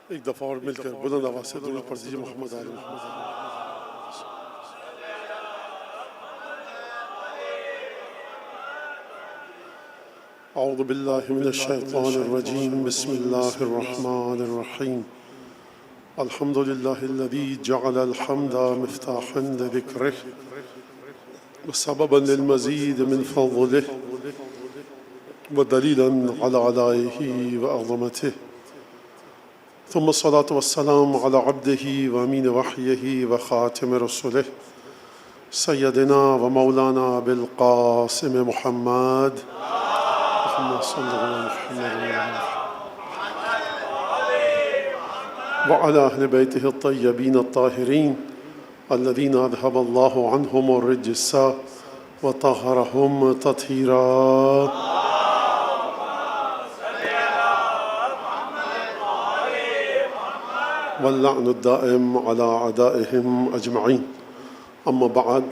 ایک دفعہ اور مل کر بلند آواز سے درود پڑھ دیجیے محمد آل محمد۔ اعوذ باللہ من الشیطان الرجیم، بسم اللہ الرحمن الرحیم۔ الحمد للہ الذی جعل الحمد مفتاحا لذکرہ وسببا للمزید من فضلہ ودلیلا علی علائہ وعظمتہ، ثم الصلاة والسلام على عبده وامین وحیہ وخاتم رسلہ سیدنا ومولانا بالقاسم محمد اللهم صل على محمد وعلى أهل بيته الطيبين الطاهرين الذين أذهب الله عنهم الرجس وطهرهم تطهيرا۔ واللعن الدائم على أعدائهم أجمعين، أما بعد،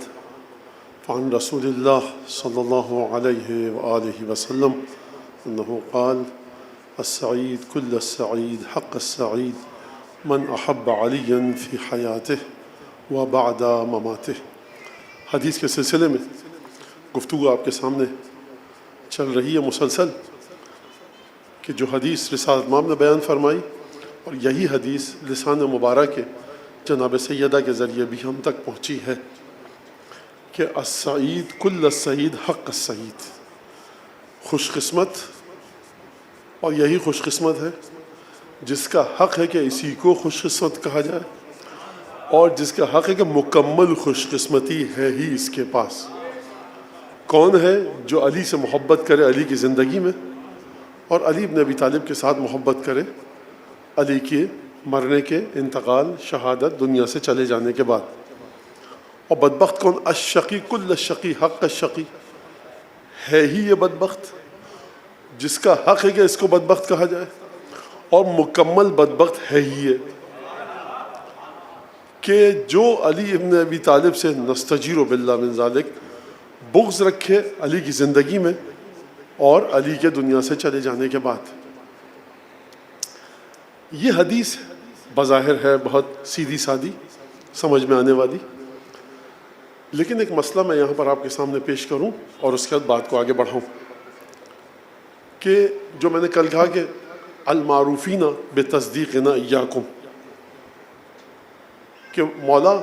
فعن رسول الله صلى الله عليه وآله وسلم أنه قال: السعيد كل السعيد حق السعيد من أحب عليا في حياته وبعد مماته۔ حدیث کے سلسلے میں گفتگو آپ کے سامنے چل رہی ہے مسلسل، کہ جو حدیث رسالت امام نے بیان فرمائی، اور یہی حدیث لسان مبارک کے جناب سیدہ کے ذریعے بھی ہم تک پہنچی ہے کہ السعید کل السعید حق السعید، خوش قسمت، اور یہی خوش قسمت ہے جس کا حق ہے کہ اسی کو خوش قسمت کہا جائے، اور جس کا حق ہے کہ مکمل خوش قسمتی ہے ہی اس کے پاس۔ کون ہے جو علی سے محبت کرے علی کی زندگی میں، اور علی ابن ابی طالب کے ساتھ محبت کرے علی کے مرنے کے، انتقال، شہادت، دنیا سے چلے جانے کے بعد۔ اور بدبخت کون؟ الشقی کل الشقی حق الشقی، ہے ہی یہ بدبخت جس کا حق ہے کہ اس کو بدبخت کہا جائے، اور مکمل بدبخت ہے ہی یہ کہ جو علی ابن ابی طالب سے نستجیر باللہ من ذالک بغض رکھے علی کی زندگی میں اور علی کے دنیا سے چلے جانے کے بعد۔ یہ حدیث بظاہر ہے بہت سیدھی سادی، سمجھ میں آنے والی، لیکن ایک مسئلہ میں یہاں پر آپ کے سامنے پیش کروں اور اس کے بعد بات کو آگے بڑھاؤں، کہ جو میں نے کل کہا کہ المعروفین بتصدیقنا ایاکم، کہ مولا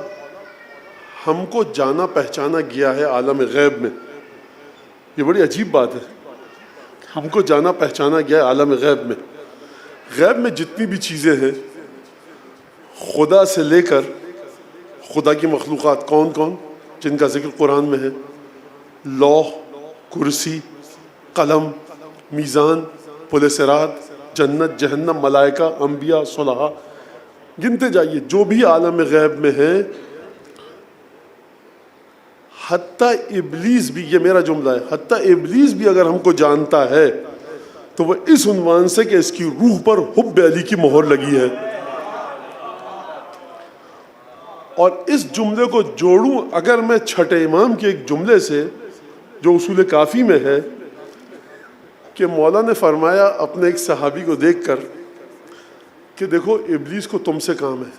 ہم کو جانا پہچانا گیا ہے عالم غیب میں۔ یہ بڑی عجیب بات ہے، ہم کو جانا پہچانا گیا ہے عالم غیب میں۔ غیب میں جتنی بھی چیزیں ہیں، خدا سے لے کر خدا کی مخلوقات کون کون جن کا ذکر قرآن میں ہے، لوح، کرسی، قلم، میزان، پل صراط، جنت، جہنم، ملائکہ، انبیاء، صلحاء، گنتے جائیے جو بھی عالم غیب میں ہیں، حتیٰ ابلیس بھی، یہ میرا جملہ ہے، حتیٰ ابلیس بھی اگر ہم کو جانتا ہے تو وہ اس عنوان سے کہ اس کی روح پر حب علی کی مہر لگی ہے۔ اور اس جملے کو جوڑوں اگر میں چھٹے امام کے ایک جملے سے جو اصول کافی میں ہے، کہ مولا نے فرمایا اپنے ایک صحابی کو دیکھ کر کہ دیکھو ابلیس کو تم سے کام ہے،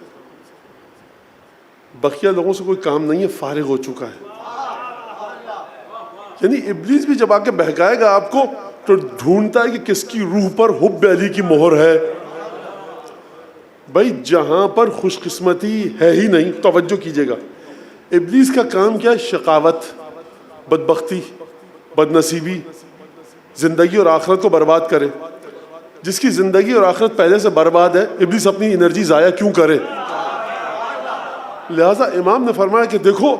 بقیہ لوگوں سے کوئی کام نہیں ہے، فارغ ہو چکا ہے۔ یعنی ابلیس بھی جب آ کے بہکائے گا آپ کو تو ڈھونڈتا ہے کہ کس کی روح پر حب علی کی مہر ہے۔ بھائی جہاں پر خوش قسمتی ہے ہی نہیں، توجہ کیجئے گا، ابلیس کا کام کیا ہے؟ شقاوت، بدبختی، بدنصیبی، زندگی اور آخرت کو برباد کرے۔ جس کی زندگی اور آخرت پہلے سے برباد ہے، ابلیس اپنی انرجی ضائع کیوں کرے؟ لہٰذا امام نے فرمایا کہ دیکھو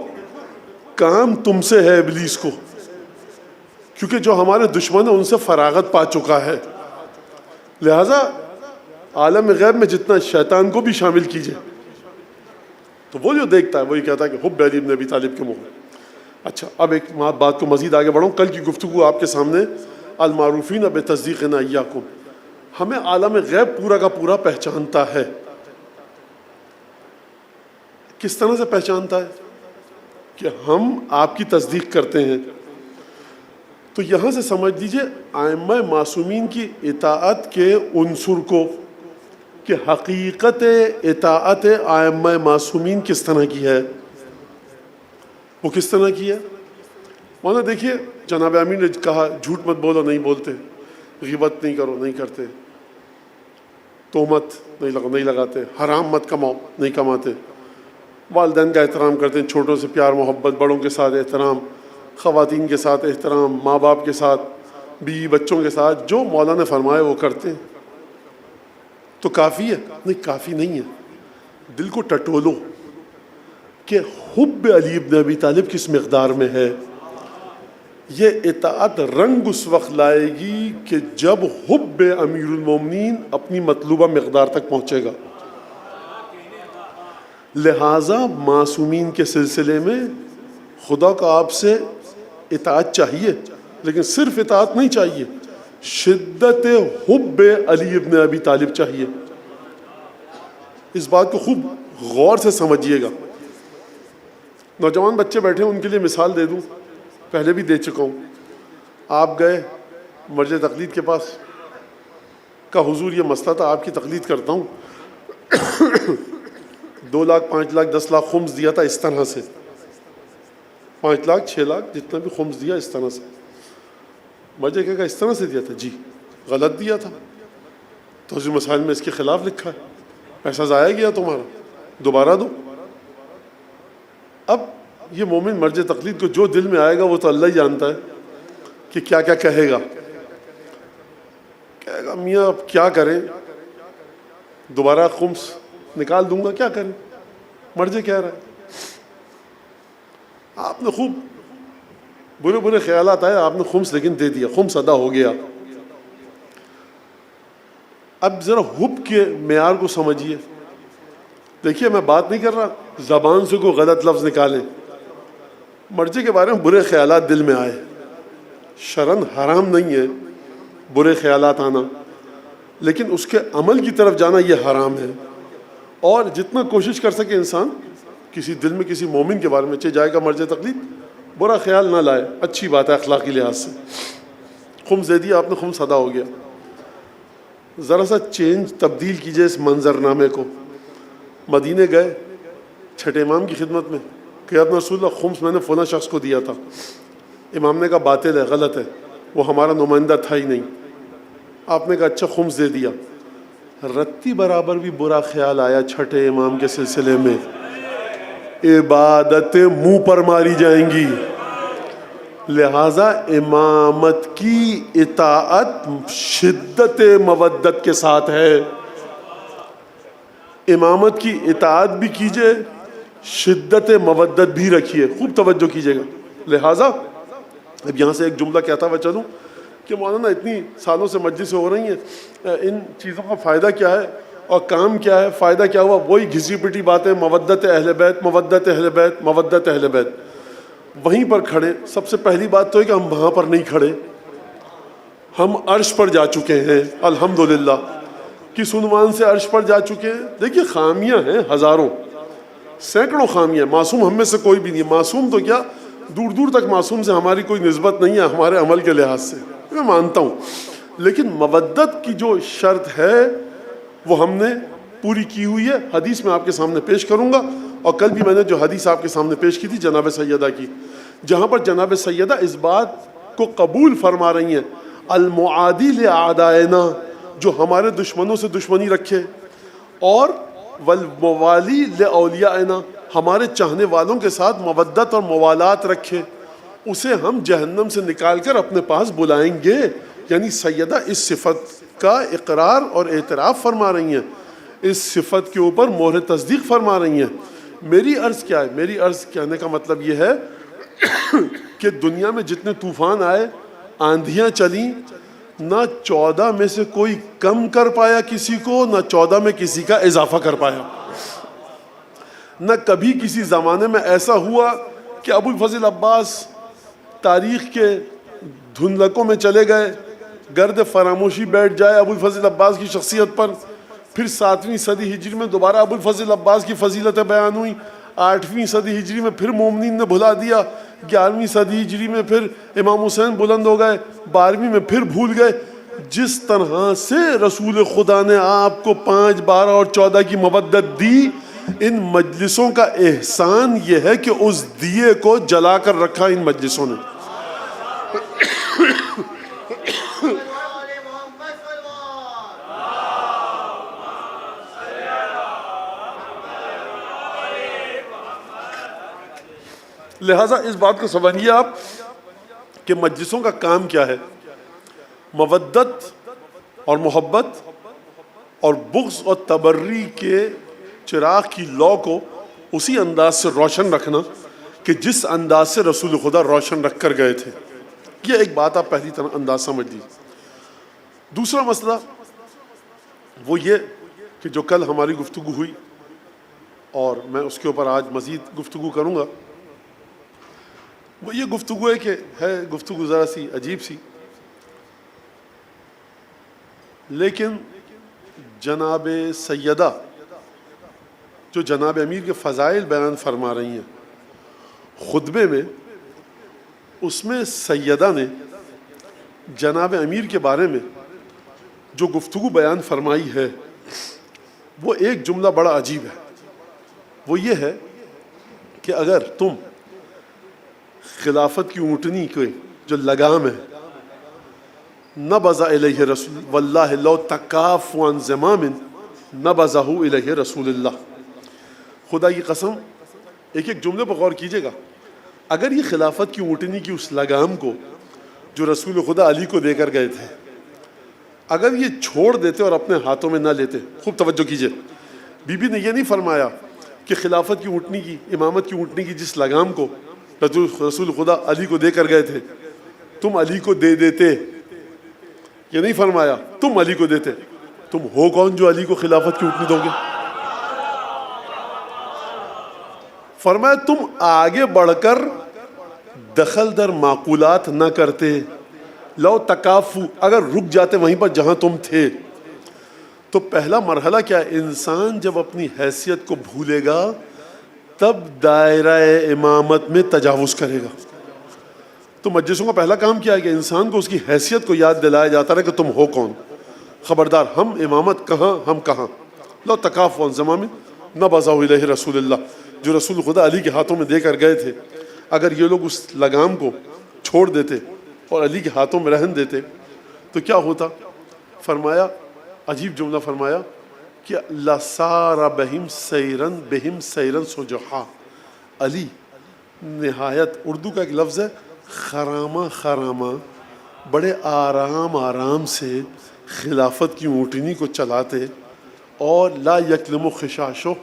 کام تم سے ہے ابلیس کو، کیونکہ جو ہمارے دشمن ہیں ان سے فراغت پا چکا ہے۔ لہٰذا عالم غیب میں جتنا شیطان کو بھی شامل کیجئے، تو وہ جو دیکھتا ہے وہی کہتا ہے کہ حب علی ابن ابی طالب کے مہر۔ اچھا، اب ایک بات کو مزید آگے بڑھوں۔ کل کی گفتگو آپ کے سامنے المعروفین بتصدیقنا ایاکم، ہمیں عالم غیب پورا کا پورا پہچانتا ہے۔ کس طرح سے پہچانتا ہے؟ کہ ہم آپ کی تصدیق کرتے ہیں۔ تو یہاں سے سمجھ لیجئے ائمہ معصومین کی اطاعت کے عنصر کو کہ حقیقت اطاعت ائمہ معصومین کس طرح کی ہے. وہ کس طرح کی ہے؟ مولانا دیکھیے جناب امین نے کہا جھوٹ مت بولو، نہیں بولتے، غیبت نہیں کرو، نہیں کرتے، تہمت نہیں لگاتے، حرام مت کماؤ، نہیں کماتے، والدین کا احترام کرتے ہیں، چھوٹوں سے پیار محبت، بڑوں کے ساتھ احترام، خواتین کے ساتھ احترام، ماں باپ کے ساتھ، بیوی بچوں کے ساتھ جو مولا نے فرمایا وہ کرتے ہیں. تو کافی ہے؟ نہیں، کافی نہیں ہے. دل کو ٹٹولو کہ حب علی ابن ابی طالب کس مقدار میں ہے. یہ اطاعت رنگ اس وقت لائے گی کہ جب حب امیر المومنین اپنی مطلوبہ مقدار تک پہنچے گا. لہٰذا معصومین کے سلسلے میں خدا کا آپ سے اطاعت چاہیے، لیکن صرف اطاعت نہیں چاہیے، شدت حب علی ابن ابی طالب چاہیے. اس بات کو خوب غور سے سمجھیے گا. نوجوان بچے بیٹھے ان کے لیے مثال دے دوں، پہلے بھی دے چکا ہوں. آپ گئے مرج تقلید کے پاس، کا حضور یہ مسئلہ تھا، آپ کی تقلید کرتا ہوں، 2 لاکھ 5 لاکھ 10 لاکھ خمس دیا تھا اس طرح سے، 5 لاکھ 6 لاکھ جتنا بھی خمس دیا اس طرح سے. مرجے کہا اس طرح سے دیا تھا؟ جی. غلط دیا تھا؟ تو اس مسائل میں اس کے خلاف لکھا ہے، پیسہ ضائع گیا تمہارا، دوبارہ دو. اب یہ مومن مرج تقلید کو جو دل میں آئے گا وہ تو اللہ ہی جانتا ہے کہ کیا کیا کہے گا. کہے گا میاں اب کیا کریں، دوبارہ خمس نکال دوں گا، کیا کریں، مرجے کہہ رہا ہے. آپ نے خوب برے برے خیالات آئے، آپ نے خمس لیکن دے دیا، خمس ادا ہو گیا. اب ذرا حب کے معیار کو سمجھیے. دیکھیے میں بات نہیں کر رہا زبان سے کوئی غلط لفظ نکالیں، مرجے کے بارے میں برے خیالات دل میں آئے، شرن حرام نہیں ہے برے خیالات آنا، لیکن اس کے عمل کی طرف جانا یہ حرام ہے. اور جتنا کوشش کر سکے انسان کسی دل میں کسی مومن کے بارے میں چاہے جائے گا مرج تقلید، برا خیال نہ لائے، اچھی بات ہے اخلاقی لحاظ سے. خمس دے دیا آپ نے، خمس ادا ہو گیا. ذرا سا چینج تبدیل کیجئے اس منظر نامے کو. مدینے گئے چھٹے امام کی خدمت میں کہ اپنا رسول اللہ خمس میں نے فلاں شخص کو دیا تھا. امام نے کہا باطل ہے، غلط ہے، وہ ہمارا نمائندہ تھا ہی نہیں. آپ نے کہا اچھا خمس دے دیا. رتی برابر بھی برا خیال آیا چھٹے امام کے سلسلے میں، عبادتیں منہ پر ماری جائیں گی. لہٰذا امامت کی اطاعت شدت مودت کے ساتھ ہے. امامت کی اطاعت بھی کیجئے، شدت مودت بھی رکھیے، خوب توجہ کیجئے گا. لہٰذا اب یہاں سے ایک جملہ کہتا ہوا چلوں کہ مولانا اتنی سالوں سے مجلسیں ہو رہی ہیں، ان چیزوں کا فائدہ کیا ہے اور کام کیا ہے؟ فائدہ کیا ہوا؟ وہی گھسی پٹی باتیں، مودت اہل بیت، مودت اہل بیت، مودت اہل بیت. وہیں پر کھڑے. سب سے پہلی بات تو ہے کہ ہم وہاں پر نہیں کھڑے، ہم عرش پر جا چکے ہیں الحمدللہ. کس عنوان سے عرش پر جا چکے ہیں؟ دیکھیے خامیاں ہیں ہزاروں، سینکڑوں خامیاں. معصوم ہم میں سے کوئی بھی نہیں ہے. معصوم تو کیا، دور دور تک معصوم سے ہماری کوئی نسبت نہیں ہے ہمارے عمل کے لحاظ سے، میں مانتا ہوں. لیکن مودت کی جو شرط ہے وہ ہم نے پوری کی ہوئی ہے. حدیث میں آپ کے سامنے پیش کروں گا، اور کل بھی میں نے جو حدیث آپ کے سامنے پیش کی تھی جناب سیدہ کی، جہاں پر جناب سیدہ اس بات کو قبول فرما رہی ہیں المعادی لأعدائنا، جو ہمارے دشمنوں سے دشمنی رکھے، اور والموالی لأولیائنا، ہمارے چاہنے والوں کے ساتھ مودت اور موالات رکھے، اسے ہم جہنم سے نکال کر اپنے پاس بلائیں گے. یعنی سیدہ اس صفت کا اقرار اور اعتراف فرما رہی ہیں، اس صفت کے اوپر مہر تصدیق فرما رہی ہیں. میری عرض کیا ہے؟ میری عرض کہنے کا مطلب یہ ہے کہ دنیا میں جتنے طوفان آئے، آندھیاں چلیں، نہ 14 میں سے کوئی کم کر پایا کسی کو، نہ 14 میں کسی کا اضافہ کر پایا. نہ کبھی کسی زمانے میں ایسا ہوا کہ ابو الفضل عباس تاریخ کے دھندلکوں میں چلے گئے، گرد فراموشی بیٹھ جائے ابو الفضل عباس کی شخصیت پر. پھر 7ویں صدی ہجری میں دوبارہ ابو الفضل عباس کی فضیلتیں بیان ہوئیں. 8ویں صدی ہجری میں پھر مومنین نے بھلا دیا. 11ویں صدی ہجری میں پھر امام حسین بلند ہو گئے. 12ویں میں پھر بھول گئے. جس طرح سے رسول خدا نے آپ کو 5, 12 اور 14 کی مودت دی، ان مجلسوں کا احسان یہ ہے کہ اس دیے کو جلا کر رکھا ان مجلسوں نے۔ لہٰذا اس بات کو سمجھیے آپ کہ مجلسوں کا کام کیا ہے۔ مودت اور محبت اور بغض اور تبری کے چراغ کی لو کو اسی انداز سے روشن رکھنا کہ جس انداز سے رسول خدا روشن رکھ کر گئے تھے۔ یہ ایک بات آپ پہلی طرح انداز سمجھ لیجیے۔ دوسرا مسئلہ وہ یہ کہ جو کل ہماری گفتگو ہوئی اور میں اس کے اوپر آج مزید گفتگو کروں گا، وہ یہ گفتگو ہے کہ گفتگو ذرا سی عجیب سی، لیکن جناب سیدہ جو جناب امیر کے فضائل بیان فرما رہی ہیں خطبے میں، اس میں سیدہ نے جناب امیر کے بارے میں جو گفتگو بیان فرمائی ہے وہ ایک جملہ بڑا عجیب ہے۔ وہ یہ ہے کہ اگر تم خلافت کی اونٹنی کے جو لگام ہے، نبذ الیہ رسول واللہ لو تکافوا عن زمام نبذہ الیہ رسول اللہ، خدا کی قسم ایک ایک جملے پر غور کیجئے گا، اگر یہ خلافت کی اونٹنی کی اس لگام کو جو رسول خدا علی کو دے کر گئے تھے، اگر یہ چھوڑ دیتے اور اپنے ہاتھوں میں نہ لیتے، خوب توجہ کیجئے، بی بی نے یہ نہیں فرمایا کہ خلافت کی اونٹنی کی، امامت کی اونٹنی کی جس لگام کو رسول خدا علی کو دے کر گئے تھے تم علی کو دے دیتے، یہ نہیں فرمایا تم علی کو دیتے۔ تم ہو کون جو علی کو خلافت کی اونٹنی دو گے؟ فرمایا تم آگے بڑھ کر دخل در معقولات نہ کرتے، لو تکافو، اگر رک جاتے وہیں پر جہاں تم تھے۔ تو پہلا مرحلہ کیا ہے؟ انسان جب اپنی حیثیت کو بھولے گا تب دائرہ امامت میں تجاوز کرے گا۔ تو مجلسوں کا پہلا کام کیا ہے کہ انسان کو اس کی حیثیت کو یاد دلایا جاتا رہے کہ تم ہو کون، خبردار ہم امامت کہاں، ہم کہاں۔ لو تکافوا عن زمام نبذہ الیہ رسول اللہ، جو رسول خدا علی کے ہاتھوں میں دے کر گئے تھے، اگر یہ لوگ اس لگام کو چھوڑ دیتے اور علی کے ہاتھوں میں رہن دیتے تو کیا ہوتا؟ فرمایا عجیب جملہ فرمایا کہ لَسَارَ بِهِمْ سَيْرًا سُجَحًا، علی نہایت، اردو کا ایک لفظ ہے خرامہ خرامہ، بڑے آرام آرام سے خلافت کی اونٹنی کو چلاتے، اور لا یکلم خشاشو،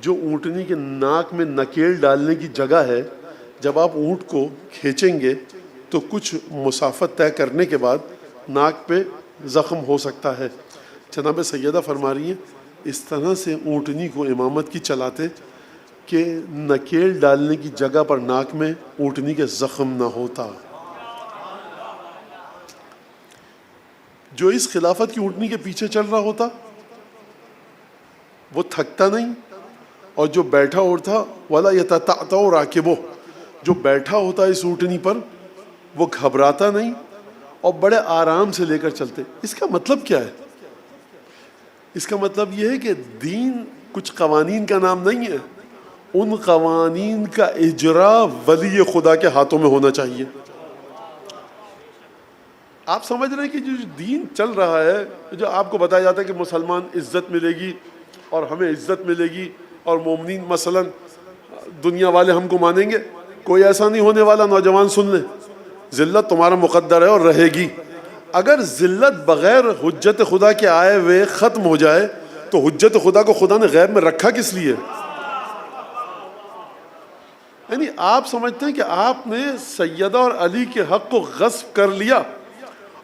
جو اونٹنی کے ناک میں نکیل ڈالنے کی جگہ ہے، جب آپ اونٹ کو کھینچیں گے تو کچھ مسافت طے کرنے کے بعد ناک پہ زخم ہو سکتا ہے۔ جناب سیدہ فرما رہی ہیں اس طرح سے اونٹنی کو امامت کی چلاتے کہ نکیل ڈالنے کی جگہ پر ناک میں اونٹنی کے زخم نہ ہوتا۔ جو اس خلافت کی اونٹنی کے پیچھے چل رہا ہوتا وہ تھکتا نہیں، اور جو بیٹھا ہوتا ولا یتتعتع راکبہ، جو بیٹھا ہوتا اس اونٹنی پر وہ گھبراتا نہیں اور بڑے آرام سے لے کر چلتے۔ اس کا مطلب کیا ہے؟ اس کا مطلب یہ ہے کہ دین کچھ قوانین کا نام نہیں ہے، ان قوانین کا اجرا ولی خدا کے ہاتھوں میں ہونا چاہیے۔ آپ سمجھ رہے ہیں کہ جو دین چل رہا ہے، جو آپ کو بتایا جاتا ہے کہ مسلمان عزت ملے گی اور ہمیں عزت ملے گی اور مومنین مثلا دنیا والے ہم کو مانیں گے، کوئی ایسا نہیں ہونے والا۔ نوجوان سن لیں، ذلت تمہارا مقدر ہے اور رہے گی۔ اگر ذلت بغیر حجت خدا کے آئے ہوئے ختم ہو جائے تو حجت خدا کو خدا نے غیب میں رکھا کس لیے؟ یعنی آپ سمجھتے ہیں کہ آپ نے سیدہ اور علی کے حق کو غصب کر لیا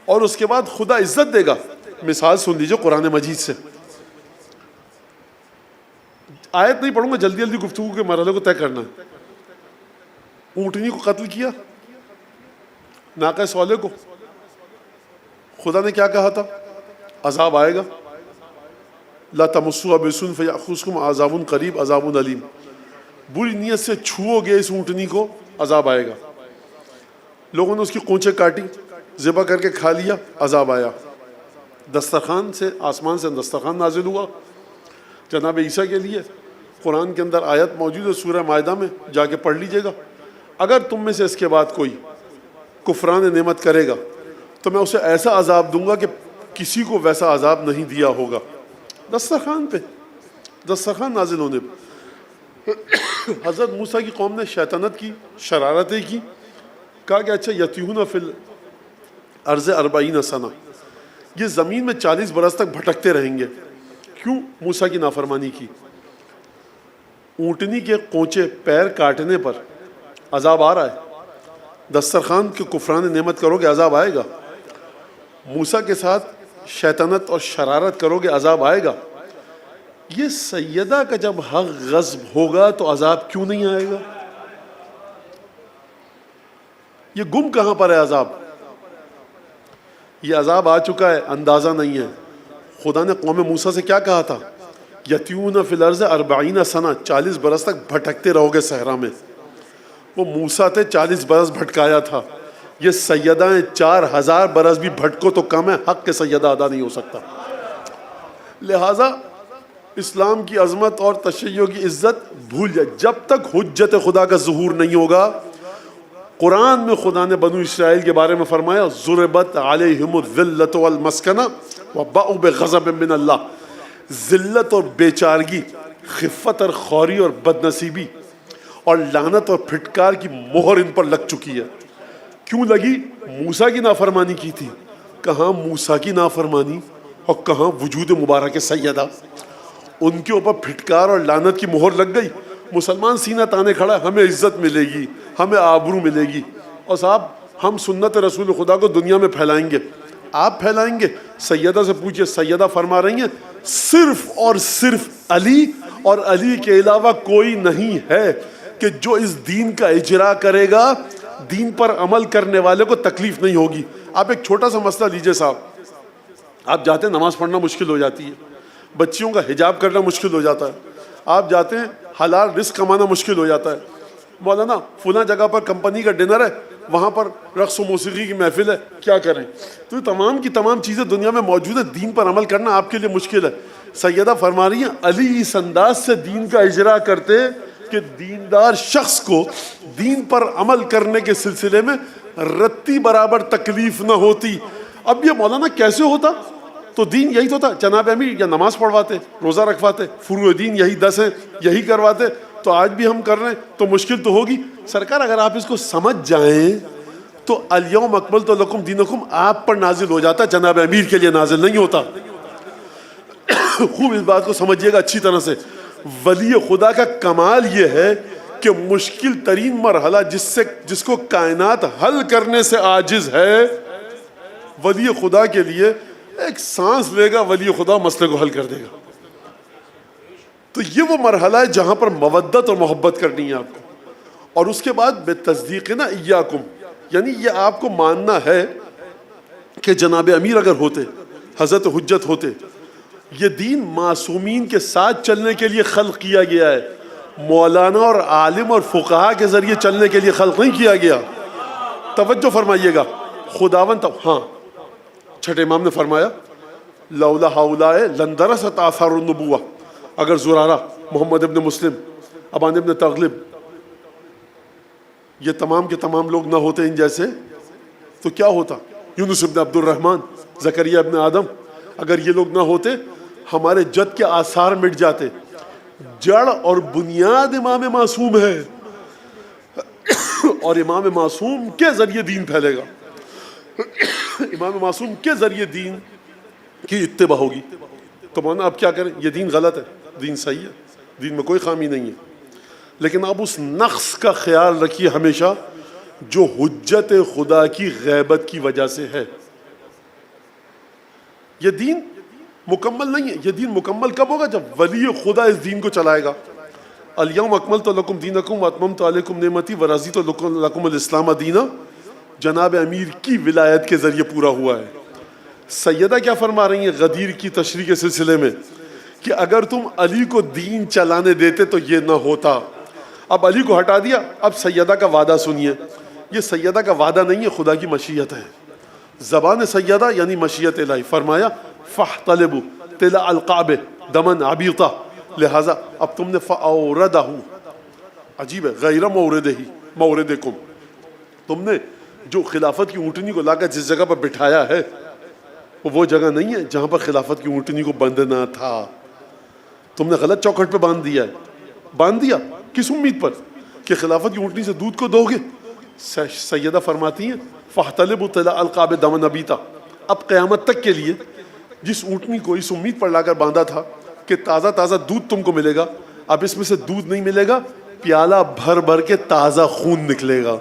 اور اس کے بعد خدا عزت دے گا۔ مثال سن لیجیے قرآن مجید سے، آیت نہیں پڑھوں گا، جلدی جلدی گفتگو کے مرحلے کو طے کرنا ہے۔ اونٹنی کو قتل کیا، ناقہ صالح کو، خدا نے کیا کہا تھا؟ عذاب آئے گا، لا تمسوها بسوء فیأخذکم عذاب قریب عذاب علیم، بری نیت سے چھوؤ گے اس اونٹنی کو عذاب آئے گا۔ لوگوں نے اس کی کونچیں کاٹی، ذبح کر کے کھا لیا، عذاب آیا، دسترخوان سے، آسمان سے دسترخوان نازل ہوا جناب عیسیٰ کے لیے۔ قرآن کے اندر آیت موجود ہے سورہ مائدہ میں، جا کے پڑھ لیجئے گا، اگر تم میں سے اس کے بعد کوئی کفران نعمت کرے گا تو میں اسے ایسا عذاب دوں گا کہ کسی کو ویسا عذاب نہیں دیا ہوگا۔ دسترخوان پہ، دسترخوان نازل ہونے پہ حضرت موسیٰ کی قوم نے شیطنت کی، شرارتیں کی، کہا کہ اچھا یتیہون فی الارض 40 سنہ، یہ زمین میں 40 برس تک بھٹکتے رہیں گے۔ کیوں؟ موسیٰ کی نافرمانی کی۔ اونٹنی کے قونچے پیر کاٹنے پر عذاب آ رہا ہے، دسترخوان کے کفران نعمت کرو گے عذاب آئے گا، موسیٰ کے ساتھ شیطنت اور شرارت کرو گے عذاب آئے گا۔ یہ سیدہ کا جب حق غصب ہوگا تو عذاب کیوں نہیں آئے گا؟ یہ گم کہاں پر ہے عذاب؟ یہ عذاب آ چکا ہے، اندازہ نہیں ہے۔ خدا نے قوم موسیٰ سے کیا کہا تھا؟ یتیون فی الارض 40 سنہ، 40 برس تک بھٹکتے رہو گے صحرا میں۔ وہ موسیٰ تھے 40 برس بھٹکایا تھا، یہ سیدہ ہیں 4000 برس بھی بھٹکو تو کم ہے، حق کے سیدہ ادا نہیں ہو سکتا۔ لہٰذا اسلام کی عظمت اور تشیع کی عزت بھول جائے، جب تک حجت خدا کا ظہور نہیں ہوگا۔ قرآن میں خدا نے بنو اسرائیل کے بارے میں فرمایا ضربت علیہم الذلۃ والمسکنہ وباؤوا بغضب من اللہ، ذلت اور بیچارگی، خفت اور خواری اور بدنصیبی اور لعنت اور پھٹکار کی مہر ان پر لگ چکی ہے۔ کیوں لگی؟ موسیٰ کی نافرمانی کی تھی۔ کہاں موسیٰ کی نافرمانی اور کہاں وجود مبارک سیدہ، ان کے اوپر پھٹکار اور لعنت کی مہر لگ گئی۔ مسلمان سینہ تانے کھڑا ہے، ہمیں عزت ملے گی، ہمیں آبرو ملے گی، اور صاحب ہم سنت رسول خدا کو دنیا میں پھیلائیں گے۔ آپ پھیلائیں گے؟ سیدہ سے پوچھئے، سیدہ فرما رہی ہیں صرف اور صرف علی اور علی کے علاوہ کوئی نہیں ہے کہ جو اس دین کا اجرا کرے گا دین پر عمل کرنے والے کو تکلیف نہیں ہوگی۔ آپ ایک چھوٹا سا مسئلہ لیجئے صاحب، آپ جاتے ہیں نماز پڑھنا مشکل ہو جاتی ہے، بچیوں کا حجاب کرنا مشکل ہو جاتا ہے، آپ جاتے ہیں حلال رزق کمانا مشکل ہو جاتا ہے، مولانا فلاں جگہ پر کمپنی کا ڈنر ہے، وہاں پر رقص و موسیقی کی محفل ہے، کیا کریں؟ تو یہ تمام کی تمام چیزیں دنیا میں موجود ہے، دین پر عمل کرنا آپ کے لیے مشکل ہے۔ سیدہ فرما رہی ہیں علی اس انداز سے دین کا اجرا کرتے کہ دیندار شخص کو دین پر عمل کرنے کے سلسلے میں رتی برابر تکلیف نہ ہوتی۔ اب یہ مولانا کیسے ہوتا؟ تو دین یہی تو تھا، جناب امیر یا نماز پڑھواتے، روزہ رکھواتے، فروع دین یہی 10 ہیں، یہی کرواتے، تو آج بھی ہم کر رہے ہیں، تو مشکل تو ہوگی۔ سرکار اگر آپ اس کو سمجھ جائیں تو الیوم اکملت لکم دینکم آپ پر نازل ہو جاتا، جناب امیر کے لیے نازل نہیں ہوتا۔ خوب اس بات کو سمجھیے گا اچھی طرح سے۔ ولی خدا کا کمال یہ ہے کہ مشکل ترین مرحلہ جس کو کائنات حل کرنے سے عاجز ہے، ولی خدا کے لیے ایک سانس لے گا، ولی خدا مسئلے کو حل کر دے گا۔ تو یہ وہ مرحلہ ہے جہاں پر مودت اور محبت کرنی ہے آپ کو، اور اس کے بعد بے تصدیقنا ایاکم، یعنی یہ آپ کو ماننا ہے کہ جناب امیر اگر ہوتے، حضرت حجت ہوتے، یہ دین معصومین کے ساتھ چلنے کے لیے خلق کیا گیا ہے، مولانا اور عالم اور فقہا کے ذریعے چلنے کے لیے خلق نہیں کیا گیا۔ توجہ فرمائیے گا، خداوند ہاں چھٹے امام نے فرمایا لولا ہؤلاء لندرست آثار النبوہ، اگر زرارہ، محمد ابن مسلم، ابان ابن تغلب، یہ تمام کے تمام لوگ نہ ہوتے ان جیسے تو کیا ہوتا؟ یونس ابن عبد الرحمن، زکریا ابن آدم، اگر یہ لوگ نہ ہوتے ہمارے جد کے آثار مٹ جاتے۔ جڑ اور بنیاد امام معصوم ہے، اور امام معصوم کے ذریعے دین پھیلے گا، امام معصوم کے ذریعے دین کی اتباع ہوگی۔ تو مولانا اب کیا کریں؟ یہ دین غلط ہے، دین صحیح ہے، دین میں کوئی خامی نہیں ہے، لیکن اب اس نقص کا خیال رکھیے ہمیشہ جو حجت خدا کی غیبت کی وجہ سے ہے۔ یہ دین مکمل نہیں ہے۔ یہ دین مکمل کب ہوگا؟ جب ولی خدا اس دین کو چلائے گا۔ الیوم اکملت لکم دینکم واتممت علیکم نعمتی ورضیت لکم الاسلام دینا، جناب امیر کی ولایت کے ذریعے پورا ہوا ہے۔ سیدہ کیا فرما رہی ہیں غدیر کی تشریح کے سلسلے میں کہ اگر تم علی کو دین چلانے دیتے تو یہ نہ ہوتا۔ اب علی کو ہٹا دیا، اب سیدہ کا وعدہ سنیے۔ یہ سیدہ کا وعدہ نہیں ہے، خدا کی مشیت ہے۔ زبان سیدہ یعنی مشیت الہی. فرمایا فاحتلبوا طلع القعب دمن عبیطہ, لہذا اب تم نے فاوردہ, عجیب ہے, غیر موردکم, تم نے جو خلافت کی اونٹنی کو لا کر جس جگہ پر بٹھایا ہے وہ جگہ نہیں ہے جہاں پر خلافت کی اونٹنی کو بندھنا تھا. تم نے غلط چوکھٹ پہ باندھ دیا ہے. باندھ دیا کس امید پر؟ کہ خلافت کی اونٹنی سے دودھ کو دو گے. سیدہ فرماتی ہیں فاحتلبوا طلع القعب دما نبیتا, اب قیامت تک کے لیے جس اونٹنی کو اس امید پر لا کر باندھا تھا کہ تازہ تازہ دودھ تم کو ملے گا, اب اس میں سے دودھ نہیں ملے گا, پیالہ بھر بھر کے تازہ خون نکلے گا.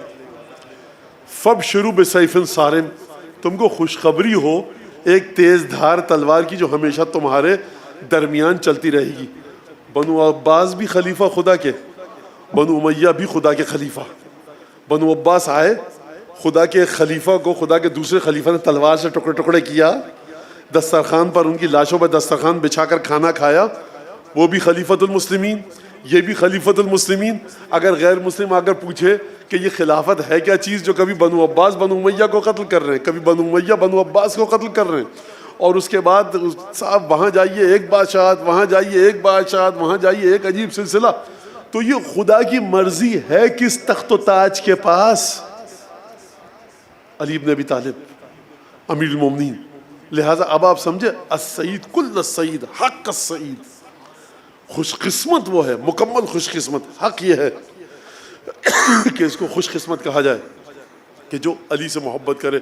فابشروا بسیف صارم, تم کو خوشخبری ہو ایک تیز دھار تلوار کی جو ہمیشہ تمہارے درمیان چلتی رہے گی. بنو عباس بھی خلیفہ خدا کے, بنو امیہ بھی خدا کے خلیفہ. بنو عباس آئے, خدا کے خلیفہ کو خدا کے دوسرے خلیفہ نے تلوار سے ٹکڑے ٹکڑے کیا, دسترخوان پر ان کی لاشوں پر دسترخوان بچھا کر کھانا کھایا. وہ بھی خلیفۃ المسلمین, یہ بھی خلیفۃ المسلمین. اگر غیر مسلم آ کر پوچھے کہ یہ خلافت ہے کیا چیز جو کبھی بنو عباس بنو امیہ کو قتل کر رہے ہیں, کبھی بنو امیہ بنو عباس کو قتل کر رہے ہیں, اور اس کے بعد صاحب وہاں جائیے ایک بادشاہت, وہاں جائیے ایک بادشاہت, وہاں جائیے ایک عجیب سلسلہ, تو یہ خدا کی مرضی ہے کس تخت و تاج کے پاس؟ علی بن ابی طالب امیر المومنین. لہٰذا اب آپ سمجھے السعید کل السعید حق السعید, خوش قسمت وہ ہے, مکمل خوش قسمت. حق یہ ہے کہ اس کو خوش قسمت کہا جائے کہ جو علی سے محبت کرے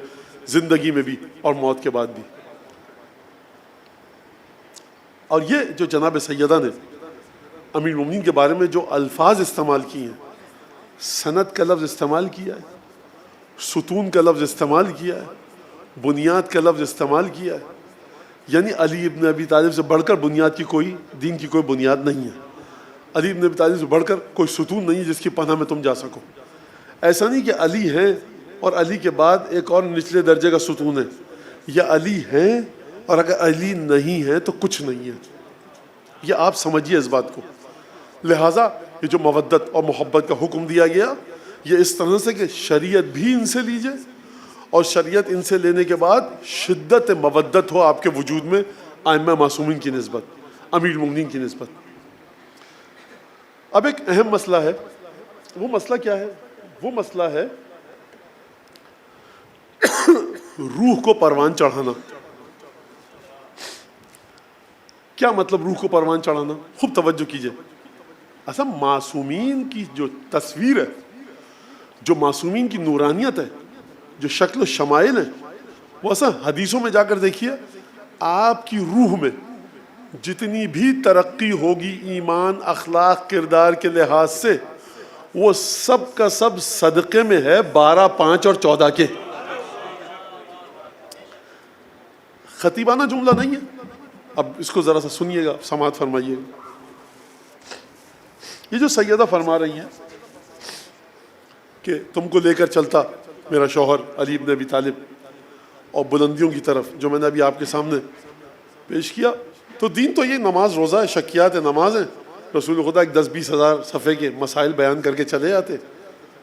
زندگی میں بھی اور موت کے بعد بھی. اور یہ جو جناب سیدہ نے امیر المومنین کے بارے میں جو الفاظ استعمال کیے ہیں, سند کا لفظ استعمال کیا ہے, ستون کا لفظ استعمال کیا ہے, بنیاد کا لفظ استعمال کیا ہے, یعنی علی ابن ابی طالب سے بڑھ کر بنیاد کی کوئی دین کی کوئی بنیاد نہیں ہے. علی ابن ابی طالب سے بڑھ کر کوئی ستون نہیں ہے جس کی پناہ میں تم جا سکو. ایسا نہیں کہ علی ہیں اور علی کے بعد ایک اور نچلے درجے کا ستون ہے, یا علی ہیں اور اگر علی نہیں ہے تو کچھ نہیں ہے. یہ آپ سمجھیے اس بات کو. لہٰذا یہ جو مودت اور محبت کا حکم دیا گیا, یہ اس طرح سے کہ شریعت بھی ان سے لیجئے, اور شریعت ان سے لینے کے بعد شدت مودت ہو آپ کے وجود میں ائمہ معصومین کی نسبت, امیر المومنین کی نسبت. اب ایک اہم مسئلہ ہے. وہ مسئلہ کیا ہے؟ وہ مسئلہ ہے روح کو پروان چڑھانا. کیا مطلب روح کو پروان چڑھانا؟ خوب توجہ کیجئے. اصلا معصومین کی جو تصویر ہے, جو معصومین کی نورانیت ہے, جو شکل و شمائل ہیں, وہ اصلا حدیثوں میں جا کر دیکھیے, آپ کی روح میں جتنی بھی ترقی ہوگی ایمان اخلاق کردار کے لحاظ سے, وہ سب کا سب صدقے میں ہے 12, 5 اور 14 کے. خطیبانہ جملہ نہیں ہے. اب اس کو ذرا سا سنیے گا, سماعت فرمائیے گا. یہ جو سیدہ فرما رہی ہیں کہ تم کو لے کر چلتا میرا شوہر علی بن ابی طالب اور بلندیوں کی طرف, جو میں نے ابھی آپ کے سامنے پیش کیا, تو دین تو یہ نماز روزہ ہے, شکیات نماز ہیں. رسول خدا ایک 10-20 ہزار صفحے کے مسائل بیان کر کے چلے آتے,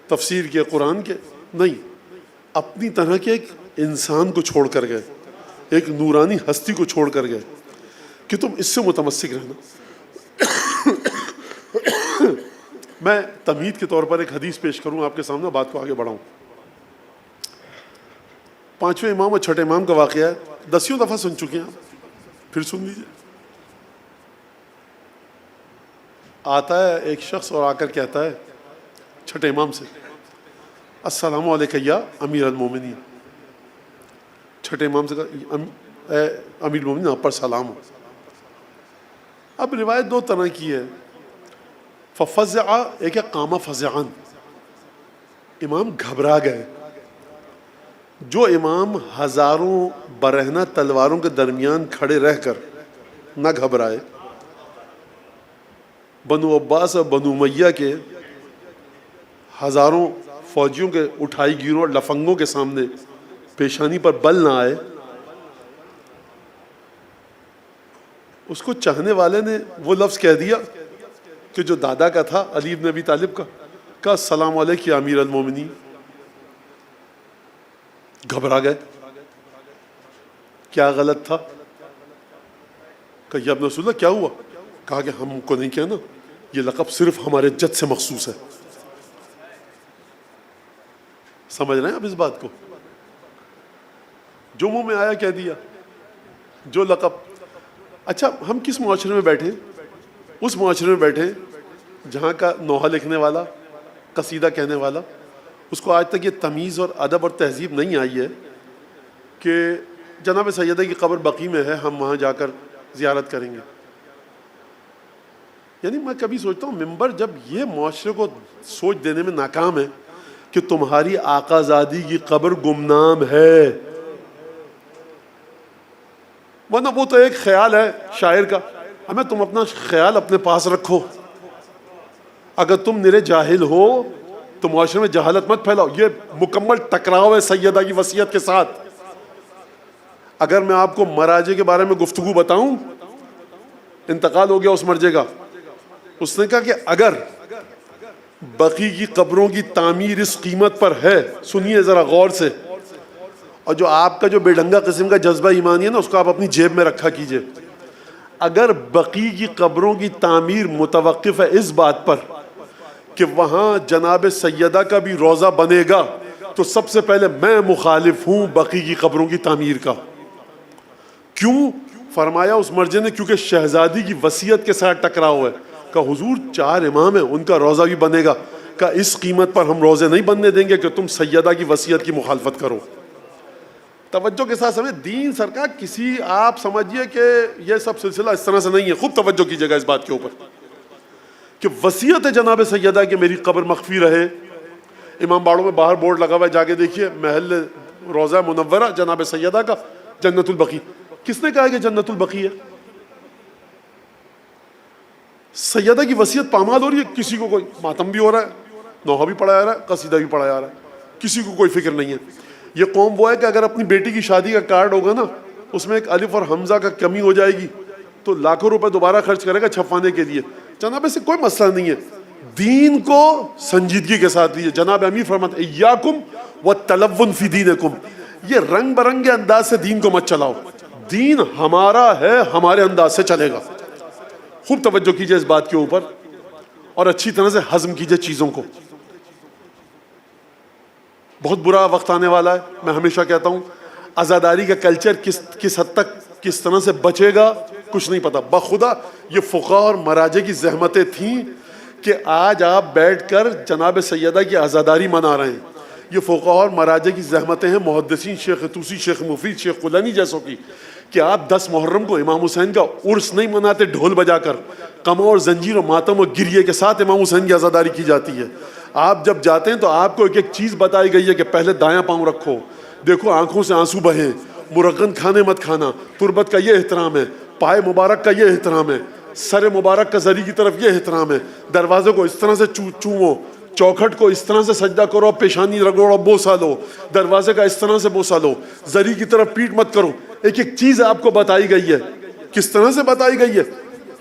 تفسیر کے, قرآن کے نہیں. اپنی طرح کے ایک انسان کو چھوڑ کر گئے, ایک نورانی ہستی کو چھوڑ کر گئے کہ تم اس سے متمسک رہنا. میں تمہید کے طور پر ایک حدیث پیش کروں آپ کے سامنے, بات کو آگے بڑھاؤں. 5ویں امام اور 6ٹھے امام کا واقعہ ہے, 10 دفعہ سن چکے ہیں آپ, پھر سن لیجیے. آتا ہے ایک شخص اور آ کر کہتا ہے 6ٹھے امام سے, السلام علیکم یا امیر المومنین. 6ٹھے امام سے کہا اے امیر المومنین آپ پر سلام ہو. اب روایت 2 طرح کی ہے. ففزع, ایک ہے قام فزعان, امام گھبرا گئے. جو امام ہزاروں برہنہ تلواروں کے درمیان کھڑے رہ کر نہ گھبرائے, بنو عباس اور بنو امیہ کے ہزاروں فوجیوں کے اٹھائی گیروں اور لفنگوں کے سامنے پیشانی پر بل نہ آئے, اس کو چاہنے والے نے وہ لفظ کہہ دیا کہ جو دادا کا تھا علی بن ابی طالب کا, کہا السلام علیکم یا امیر المومنین. گھبرا گئے, کیا غلط تھا؟ کہ یا ابن رسول اللہ کیا ہوا؟ کہا کہ ہم کو نہیں کہنا، یہ لقب صرف ہمارے جد سے مخصوص ہے. سمجھ رہے ہیں اب اس بات کو؟ جو منہ میں آیا کہہ دیا، جو لقب. اچھا ہم کس معاشرے میں بیٹھے؟ اس معاشرے میں بیٹھے جہاں کا نوحہ لکھنے والا، قصیدہ کہنے والا، اس کو آج تک یہ تمیز اور ادب اور تہذیب نہیں آئی ہے کہ جناب سیدہ کی قبر بقیع میں ہے، ہم وہاں جا کر زیارت کریں گے. یعنی میں کبھی سوچتا ہوں ممبر جب یہ معاشرے کو سوچ دینے میں ناکام ہے کہ تمہاری آقا زادی کی قبر گمنام ہے، ورنہ وہ تو ایک خیال ہے شاعر کا، ہمیں تم اپنا خیال اپنے پاس رکھو. اگر تم نرے جاہل ہو تو معاشرے میں جہالت مت پھیلاؤ. یہ مکمل ٹکراؤ ہے سیدہ کی وصیت کے ساتھ. اگر میں آپ کو مراجع کے بارے میں گفتگو بتاؤں، انتقال ہو گیا اس مرجع کا، اس نے کہا کہ اگر بقیع کی قبروں کی تعمیر اس قیمت پر ہے، سنیے ذرا غور سے، اور جو آپ کا جو بے ڈھنگا قسم کا جذبہ ایمانی ہے نا، اس کو آپ اپنی جیب میں رکھا کیجئے. اگر بقیع کی قبروں کی تعمیر متوقف ہے اس بات پر کہ وہاں جناب سیدہ کا بھی روضہ بنے گا، تو سب سے پہلے میں مخالف ہوں بقیع کی قبروں کی تعمیر کا. کیوں؟ فرمایا اس مرجع نے کیونکہ شہزادی کی وصیت کے ساتھ ٹکراؤ ہے. کہ حضور 4 امام ہیں، ان کا روضہ بھی بنے گا. کہ اس قیمت پر ہم روزے نہیں بننے دیں گے کہ تم سیدہ کی وصیت کی مخالفت کرو. توجہ کے ساتھ سمجھ، دین سرکار کسی، آپ سمجھیے کہ یہ سب سلسلہ اس طرح سے نہیں ہے. خوب توجہ کیجیے گا اس بات کے اوپر کہ وصیت ہے جناب سیدہ کہ میری قبر مخفی رہے. امام باڑوں میں باہر بورڈ لگا ہوا ہے، جا کے دیکھیے، محل روضہ منورہ جناب سیدہ کا جنت البقیع. کس نے کہا کہ جنت البقیع ہے؟ سیدہ کی وصیت پامال ہو رہی ہے، کسی کو کوئی ماتم بھی ہو رہا ہے، نوحہ بھی پڑھا جا رہا ہے، قصیدہ بھی پڑھا جا رہا ہے، کسی کو کوئی فکر نہیں ہے. یہ قوم وہ ہے کہ اگر اپنی بیٹی کی شادی کا کارڈ ہوگا نا، اس میں ایک الف اور حمزہ کا کمی ہو جائے گی تو لاکھوں روپے دوبارہ خرچ کرے گا چھپوانے کے لیے. جناب سے کوئی مسئلہ نہیں ہے، دین کو سنجیدگی کے ساتھ لیجیے. جناب امیر فرماتے ہیں ایاکم والتلون فی دینکم، یہ رنگ برنگے انداز سے دین کو مت چلاؤ، دین ہمارا ہے، ہمارے انداز سے چلے گا. خوب توجہ کیجئے اس بات کے اوپر اور اچھی طرح سے ہضم کیجئے چیزوں کو. بہت برا وقت آنے والا ہے. میں ہمیشہ کہتا ہوں عزاداری کا کلچر کس حد تک کس طرح سے بچے گا کچھ نہیں پتا. بخدا یہ فقہاء اور مراجع کی زحمتیں تھیں کہ آج آپ بیٹھ کر جناب سیدہ کی عزاداری منا رہے ہیں. یہ فقہاء اور مراجع کی زحمتیں ہیں، محدثین شیخ طوسی، شیخ مفید، شیخ قلانی جیسوں کی، کہ آپ 10 محرم کو امام حسین کا عرس نہیں مناتے ڈھول بجا کر، قمع اور زنجیر و ماتم و گریے کے ساتھ امام حسین کی عزاداری کی جاتی ہے. آپ جب جاتے ہیں تو آپ کو ایک ایک چیز بتائی گئی ہے کہ پہلے دایاں پاؤں رکھو، دیکھو آنکھوں سے آنسو بہیں، مرغن کھانے مت کھانا، تربت کا یہ احترام ہے، پائے مبارک کا یہ احترام ہے، سر مبارک کا زری کی طرف یہ احترام ہے، دروازے کو اس طرح سے چومو، چوکھٹ کو اس طرح سے سجدہ کرو، پیشانی رگڑو، بوسا لو، دروازے کا اس طرح سے بوسا لو، زری کی طرف پیٹ مت کرو. ایک ایک چیز آپ کو بتائی گئی ہے. کس طرح سے بتائی گئی ہے؟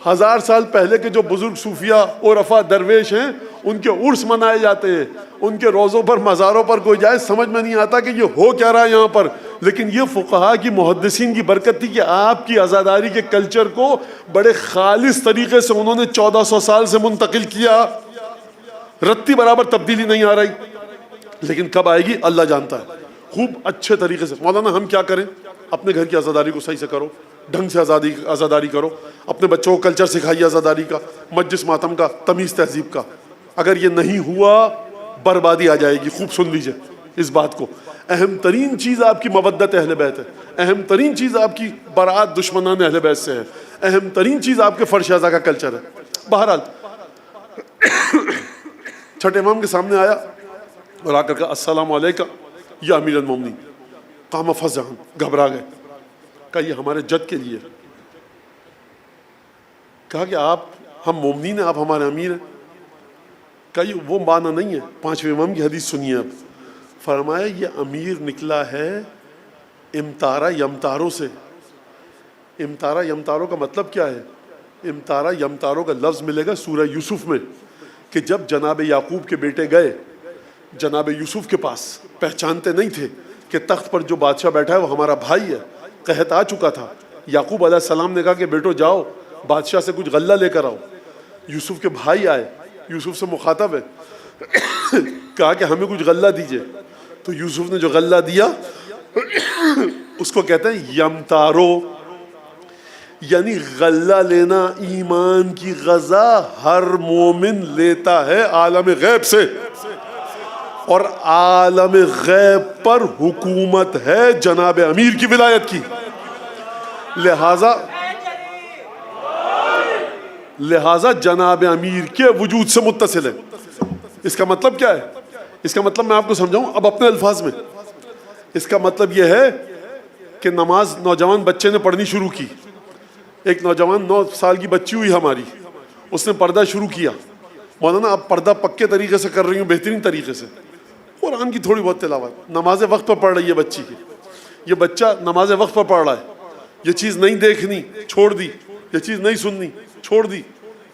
1000 سال پہلے کے جو بزرگ صوفیاء اور رفع درویش ہیں، ان کے عرس منائے جاتے ہیں، ان کے روزوں پر مزاروں پر کوئی جائے، سمجھ میں نہیں آتا کہ یہ ہو کیا رہا ہے یہاں پر. لیکن یہ فقہاء کی محدثین کی برکت تھی کہ آپ کی عزاداری کے کلچر کو بڑے خالص طریقے سے انہوں نے 1400 سال سے منتقل کیا. رتی برابر تبدیلی نہیں آ رہی، لیکن کب آئے گی اللہ جانتا ہے. خوب اچھے طریقے سے. مولانا ہم کیا کریں؟ اپنے گھر کی عزاداری کو صحیح سے کرو، ڈھنگ سے عزاداری کرو، اپنے بچوں کو کلچر سکھائیے عزاداری کا، مجلس ماتم کا، تمیز تہذیب کا. اگر یہ نہیں ہوا بربادی آ جائے گی. خوب سن لیجئے اس بات کو. اہم ترین چیز آپ کی مودت اہل بیت ہے، اہم ترین چیز آپ کی برات دشمنان اہل بیت سے ہے، اہم ترین چیز آپ کے فرش اعضاء کا کلچر ہے. بہرحال چھٹے امام کے سامنے آیا اور آ کر کہا السلام علیکم یا امیر المومنین. قام فزعا، گھبرا گئے. کہا یہ ہمارے جد کے لیے. کہا کہ آپ، ہم مومنین ہیں، آپ ہمارے امیر ہیں. کہا یہ وہ معنی نہیں ہے. 5ویں امام کی حدیث سنیے اب. فرمایا یہ امیر نکلا ہے امتارا یمتاروں سے. امتارا یمتاروں کا مطلب کیا ہے؟ امتارا یمتاروں کا لفظ ملے گا سورہ یوسف میں، کہ جب جناب یعقوب کے بیٹے گئے جناب یوسف کے پاس، پہچانتے نہیں تھے کہ تخت پر جو بادشاہ بیٹھا ہے وہ ہمارا بھائی ہے. قحط آ چکا تھا. یعقوب علیہ السلام نے کہا کہ بیٹو جاؤ بادشاہ سے کچھ غلہ لے کر آؤ. یوسف کے بھائی آئے, یوسف سے مخاطب ہے, کہا کہ ہمیں کچھ غلہ دیجئے. تو یوسف نے جو غلہ دیا اس کو کہتے ہیں یمتارو, یعنی غلہ لینا ایمان کی غذا ہر مومن لیتا ہے عالم غیب سے, اور عالم غیب پر حکومت ہے جناب امیر کی ولایت کی. لہذا جناب امیر کے وجود سے متصل ہے. اس کا مطلب کیا ہے؟ اس کا مطلب میں آپ کو سمجھاؤں اب اپنے الفاظ میں. اس کا مطلب یہ ہے کہ نماز نوجوان بچے نے پڑھنی شروع کی. ایک نوجوان 9 سال کی بچی ہوئی ہماری, اس نے پردہ شروع کیا. مولانا اب پردہ پکے طریقے سے کر رہی ہوں, بہترین طریقے سے, قرآن کی تھوڑی بہت تلاوت, نماز وقت پر پڑھ رہی ہے بچی کی. یہ بچہ نماز وقت پر پڑھ رہا ہے. یہ چیز نہیں دیکھنی, چھوڑ دی. یہ چیز نہیں سننی, چھوڑ دی.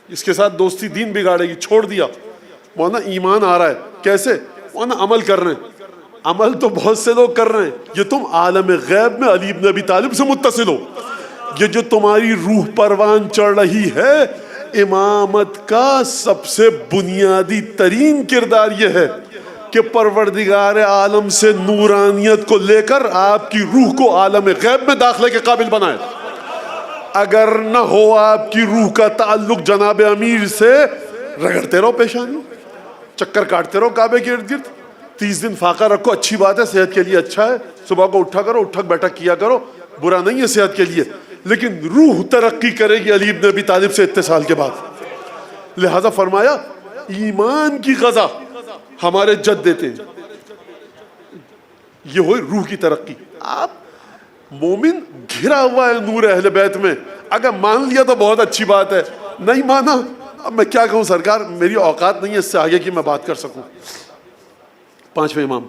اس کے ساتھ دوستی دین بگاڑے گی, چھوڑ دیا. مولانا ایمان آ رہا ہے. کیسے؟ مولانا عمل کر رہے ہیں. عمل تو بہت سے لوگ کر رہے ہیں. یہ تم عالم غیب میں علی بن ابی طالب سے متصل ہو. یہ جو تمہاری روح پروان چڑھ رہی ہے, امامت کا سب سے بنیادی ترین کردار یہ ہے کہ پروردگار عالم سے نورانیت کو لے کر آپ کی روح کو عالم غیب میں داخلے کے قابل بنائے. اگر نہ ہو آپ کی روح کا تعلق جناب امیر سے, رگڑتے رہو پیشانی, چکر کاٹتے رہو کعبے کے ارد گرد. 30 دن فاقہ رکھو, اچھی بات ہے, صحت کے لیے اچھا ہے. صبح کو اٹھا کرو, اٹھک بیٹھک کیا کرو, برا نہیں ہے صحت کے لیے. لیکن روح ترقی کرے گی علی بن ابی طالب سے اتصال کے بعد. لہذا فرمایا ایمان کی غذا ہمارے جد دیتے ہیں. یہ ہوئی روح کی ترقی. آپ مومن گھرا ہوا ہے نور اہل بیت میں, اگر مان لیا تو بہت اچھی بات ہے, نہیں مانا اب میں کیا کہوں سرکار, میری اوقات نہیں ہے اس سے آگے کی میں بات کر سکوں. 5ویں امام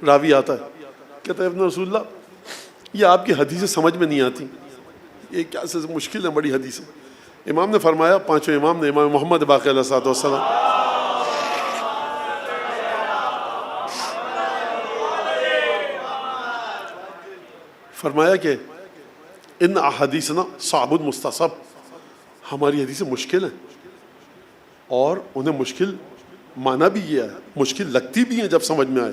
راوی آتا ہے, کہتا ہے ابن رسول اللہ یہ آپ کی حدیثیں سمجھ میں نہیں آتی, یہ کیا سے مشکل ہے بڑی حدیث ہے. امام نے فرمایا, 5ویں امام نے, امام محمد باقر علیہ السلام, فرمایا کہ ان احادیثنا صعب مستصعب, ہماری حدیثیں مشکل ہیں اور انہیں مشکل مانا بھی یہ ہے, مشکل لگتی بھی ہیں جب سمجھ میں آئے.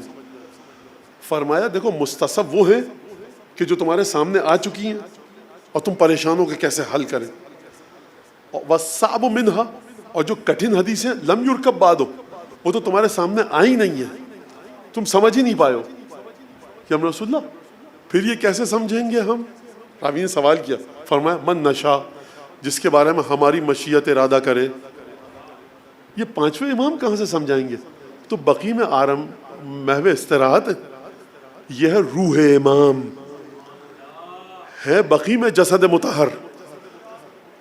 فرمایا دیکھو مستصعب وہ ہیں کہ جو تمہارے سامنے آ چکی ہیں اور تم پریشان ہو کہ کیسے حل کریں. والصعب منہا, اور جو کٹھن حدیثیں لم یرکب بعد, وہ تو تمہارے سامنے آئی نہیں ہیں, تم سمجھ ہی نہیں پائے ہو. کہ ہم رسول اللہ پھر یہ کیسے سمجھیں گے ہم؟ راوی نے سوال کیا. فرمایا من نشا, جس کے بارے میں ہماری مشیت ارادہ کرے. یہ 5ویں امام کہاں سے سمجھائیں گے؟ تو بقی میں آرم محو استراحت ہے. یہ ہے روح امام, ہے بقی میں جسد مطہر.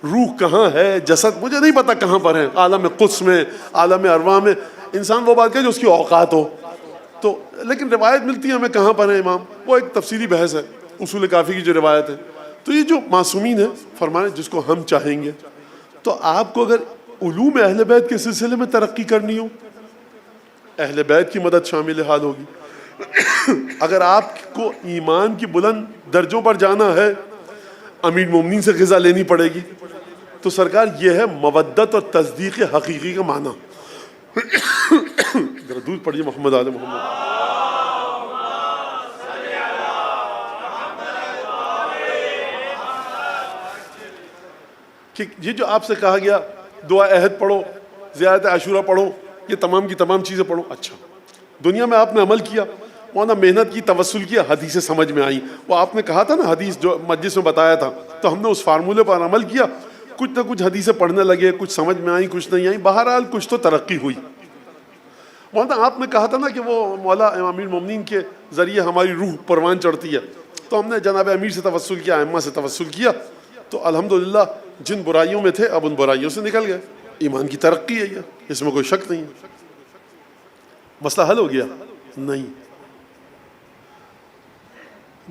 روح کہاں ہے, جسد مجھے نہیں پتا کہاں پر ہے, عالم قدس میں, عالم ارواح میں. انسان وہ بات کہ جو اس کی اوقات ہو تو, لیکن روایت ملتی ہے ہمیں کہاں پر ہے امام, وہ ایک تفصیلی بحث ہے. اصول کافی کی جو روایت ہے, تو یہ جو معصومین ہے فرمانے جس کو ہم چاہیں گے, تو آپ کو اگر علوم اہل بیت کے سلسلے میں ترقی کرنی ہو, اہل بیت کی مدد شامل حال ہوگی. اگر آپ کو ایمان کی بلند درجوں پر جانا ہے, امیر مومنین سے غذا لینی پڑے گی. تو سرکار یہ ہے مودت اور تصدیق حقیقی کا معنی. ذرا دودھ پڑھیے محمد آل محمد. کہ یہ جو آپ سے کہا گیا دعا عہد پڑھو, زیارت عاشورہ پڑھو, یہ تمام کی تمام چیزیں پڑھو. اچھا دنیا میں آپ نے عمل کیا, وہاں محنت کی, توسل کیا, حدیثیں سمجھ میں آئیں. وہ آپ نے کہا تھا نا حدیث جو مجلس میں بتایا تھا, تو ہم نے اس فارمولے پر عمل کیا. کچھ نہ کچھ حدیثیں پڑھنے لگے, کچھ سمجھ میں آئیں, کچھ نہیں آئیں, بہرحال کچھ تو ترقی ہوئی. وہاں آپ نے کہا تھا نا کہ وہ مولا امیر مومنین کے ذریعے ہماری روح پروان چڑھتی ہے, تو ہم نے جناب امیر سے توسل کیا, ائمہ سے توسل کیا, تو الحمدللہ جن برائیوں میں تھے اب ان برائیوں سے نکل گئے. ایمان کی ترقی ہے یہ, اس میں کوئی شک نہیں ہے. مسئلہ حل ہو گیا؟ نہیں.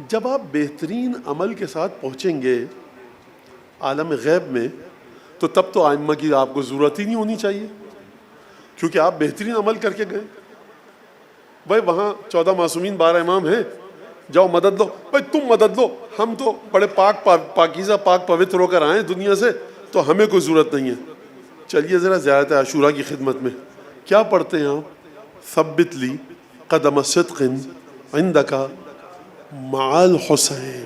جب آپ بہترین عمل کے ساتھ پہنچیں گے عالم غیب میں, تو تب تو ائمہ کی آپ کو ضرورت ہی نہیں ہونی چاہیے, کیونکہ آپ بہترین عمل کر کے گئے. بھائی وہاں 14 معصومین 12 امام ہیں, جاؤ مدد لو، بھائی تم مدد لو، ہم تو بڑے پاکیزہ پاک پوتر ہو کر آئے دنیا سے، تو ہمیں کوئی ضرورت نہیں ہے۔ چلیے ذرا زیارت عاشورہ کی خدمت میں کیا پڑھتے ہیں آپ؟ ثبت لی قدم صدق عندک مع الحسین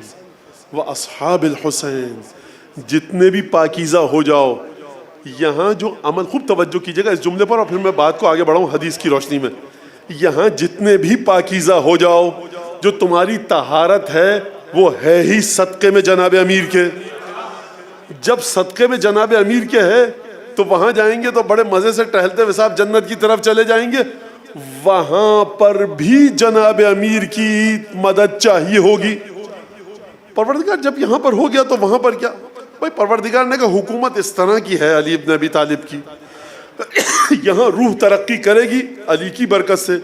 و اصحاب الحسین، جتنے بھی پاکیزہ ہو جاؤ۔ یہاں جو عمل، خوب توجہ کیجیے گا اس جملے پر اور پھر میں بات کو آگے بڑھاؤں حدیث کی روشنی میں۔ یہاں جتنے بھی پاکیزہ ہو جاؤ، جو تمہاری طہارت ہے وہ ہے ہی صدقے میں جناب امیر کے۔ جب صدقے میں جناب امیر کے ہے تو وہاں جائیں گے تو بڑے مزے سے ٹہلتے ہوئے صاحب جنت کی طرف چلے جائیں گے، وہاں پر بھی جناب امیر کی مدد چاہیے ہوگی۔ پروردگار جب یہاں پر ہو گیا تو وہاں پر کیا؟ بھائی پروردگار نے کہا حکومت اس طرح کی ہے علی ابن ابی طالب کی، یہاں روح ترقی کرے گی علی کی برکت سے،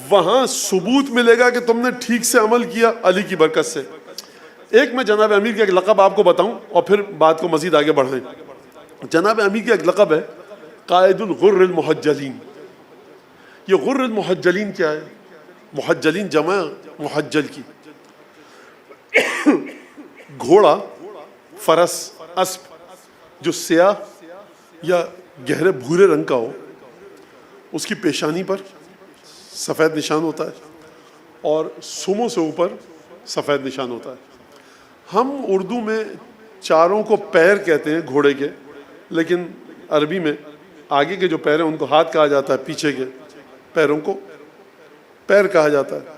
وہاں ثبوت ملے گا کہ تم نے ٹھیک سے عمل کیا علی کی برکت سے۔ ایک میں جناب امیر کا ایک لقب آپ کو بتاؤں اور پھر بات کو مزید آگے بڑھائیں۔ جناب امیر کا ایک لقب ہے قائد الغر المحجلین۔ یہ غر المحجلین کیا ہے؟ محجلین جمع محجل کی۔ گھوڑا، فرس، اسب جو سیاہ یا گہرے بھورے رنگ کا ہو، اس کی پیشانی پر سفید نشان ہوتا ہے اور سموں سے اوپر سفید نشان ہوتا ہے۔ ہم اردو میں چاروں کو پیر کہتے ہیں گھوڑے کے، لیکن عربی میں آگے کے جو پیر ہیں ان کو ہاتھ کہا جاتا ہے، پیچھے کے پیروں کو پیر کہا جاتا ہے۔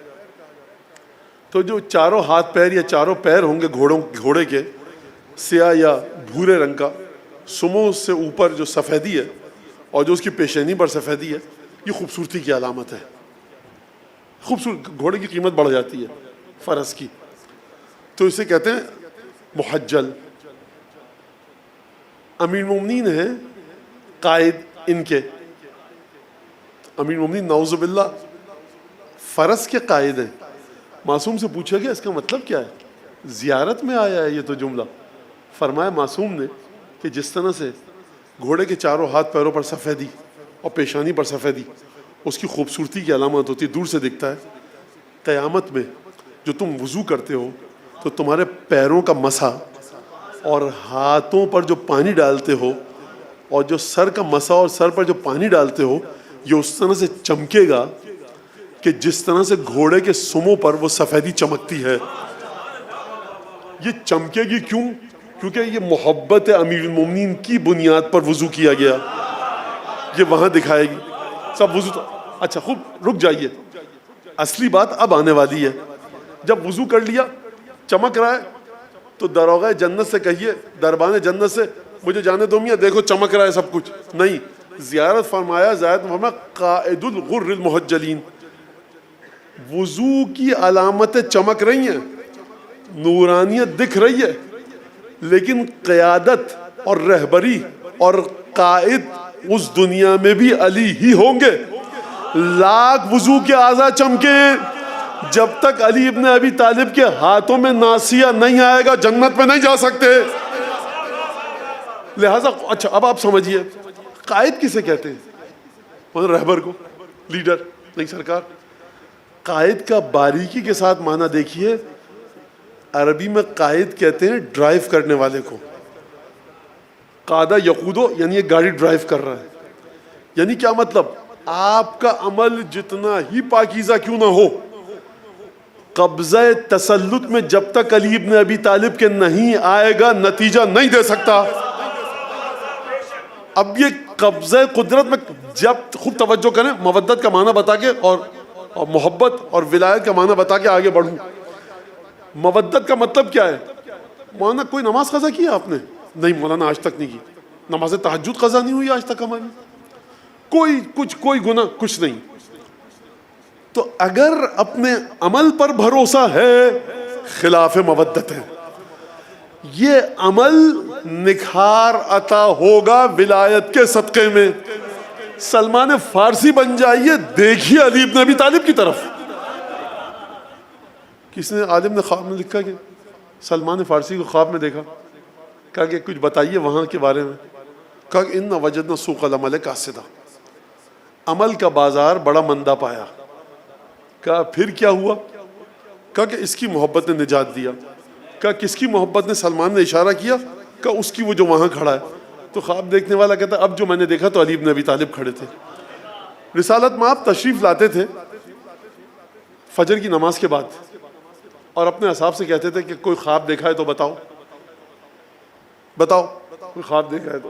تو جو چاروں ہاتھ پیر یا چاروں پیر ہوں گے گھوڑے کے، سیاہ یا بھورے رنگ کا، سموں سے اوپر جو سفیدی ہے اور جو اس کی پیشانی پر سفیدی ہے، یہ خوبصورتی کی علامت ہے۔ خوبصورت گھوڑے کی قیمت بڑھ جاتی ہے فرس کی، تو اسے کہتے ہیں محجل۔ امیر المومنین ہیں قائد ان کے، امیر المومنین نعوذ باللہ فرس کے قائد ہیں۔ معصوم سے پوچھا گیا اس کا مطلب کیا ہے؟ زیارت میں آیا ہے یہ تو جملہ۔ فرمایا معصوم نے کہ جس طرح سے گھوڑے کے چاروں ہاتھ پیروں پر سفیدی اور پیشانی پر سفیدی اس کی خوبصورتی کی علامت ہوتی ہے، دور سے دکھتا ہے، قیامت میں جو تم وضو کرتے ہو تو تمہارے پیروں کا مسح اور ہاتھوں پر جو پانی ڈالتے ہو اور جو سر کا مسح اور سر پر جو پانی ڈالتے ہو، یہ اس طرح سے چمکے گا کہ جس طرح سے گھوڑے کے سموں پر وہ سفیدی چمکتی ہے۔ یہ چمکے گی کیوں؟ کیونکہ یہ محبت امیر المومنین کی بنیاد پر وضو کیا گیا، یہ وہاں دکھائے گی۔ سب وضو تو اچھا خوب رک جائیے، اصلی بات اب آنے والی ہے۔ جب وضو کر لیا، چمک رہا ہے، تو داروغہ جنت سے کہیے، دربان جنت سے، مجھے جانے دو میاں، دیکھو چمک رہا ہے سب کچھ۔ نہیں، زیارت فرمایا، زیارت فرمایا قائد الغر المحجلین، وضو کی علامتیں چمک رہی ہیں، نورانیت دکھ رہی ہے، لیکن قیادت اور رہبری اور قائد اس دنیا میں بھی علی ہی ہوں گے۔ لاکھ وضو کے اعضاء چمکیں، جب تک علی ابن ابی طالب کے ہاتھوں میں ناسیہ نہیں آئے گا جنت میں نہیں جا سکتے۔ لہذا اچھا اب آپ سمجھیے قائد کسے کہتے ہیں؟ رہبر کو، لیڈر نہیں سرکار۔ قائد کا باریکی کے ساتھ معنی دیکھیے، عربی میں قائد کہتے ہیں ڈرائیو کرنے والے کو۔ قادہ یقودو یعنی یہ گاڑی ڈرائیو کر رہا ہے، یعنی کیا مطلب؟ آپ کا عمل جتنا ہی پاکیزہ کیوں نہ ہو، قبضہ تسلط میں جب تک علی ابن ابی طالب کے نہیں آئے گا نتیجہ نہیں دے سکتا۔ اب یہ قبضہ قدرت میں، جب خوب توجہ کریں، مودت کا معنی بتا کے اور محبت اور ولایت کا معنی بتا کے آگے بڑھوں۔ مودت کا مطلب کیا ہے؟ مولانا کوئی نماز قضا کی ہے آپ نے؟ نہیں مولانا آج تک نہیں کی۔ نماز تہجد قضا نہیں ہوئی آج تک ہماری؟ کوئی گناہ کچھ نہیں۔ تو اگر اپنے عمل پر بھروسہ ہے، خلاف مودت ہے۔ یہ عمل نکھار عطا ہوگا ولایت کے صدقے میں۔ سلمان فارسی بن جائیے، دیکھیے علی ابن ابی طالب کی طرف۔ کس نے عالم نے خواب میں لکھا کہ سلمان فارسی کو خواب میں دیکھا، کہا کہ کچھ بتائیے وہاں کے بارے میں۔ کہا کہ ان وجدنا سوق العمل کاسدہ، عمل کا بازار بڑا مندہ پایا۔ کہا پھر کیا ہوا؟ کہا کہ اس کی محبت نے نجات دیا. کہا کس کی محبت نے؟ سلمان نے اشارہ کیا. کہا اس کی، وہ جو وہاں کھڑا ہے. تو خواب دیکھنے والا کہتا اب جو میں نے دیکھا تو علی بن ابی طالب کھڑے تھے. رسالت میں آپ تشریف لاتے تھے فجر کی نماز کے بعد اور اپنے اصحاب سے کہتے تھے کہ کوئی خواب دیکھا ہے تو بتاؤ کوئی خواب دیکھا ہے تو.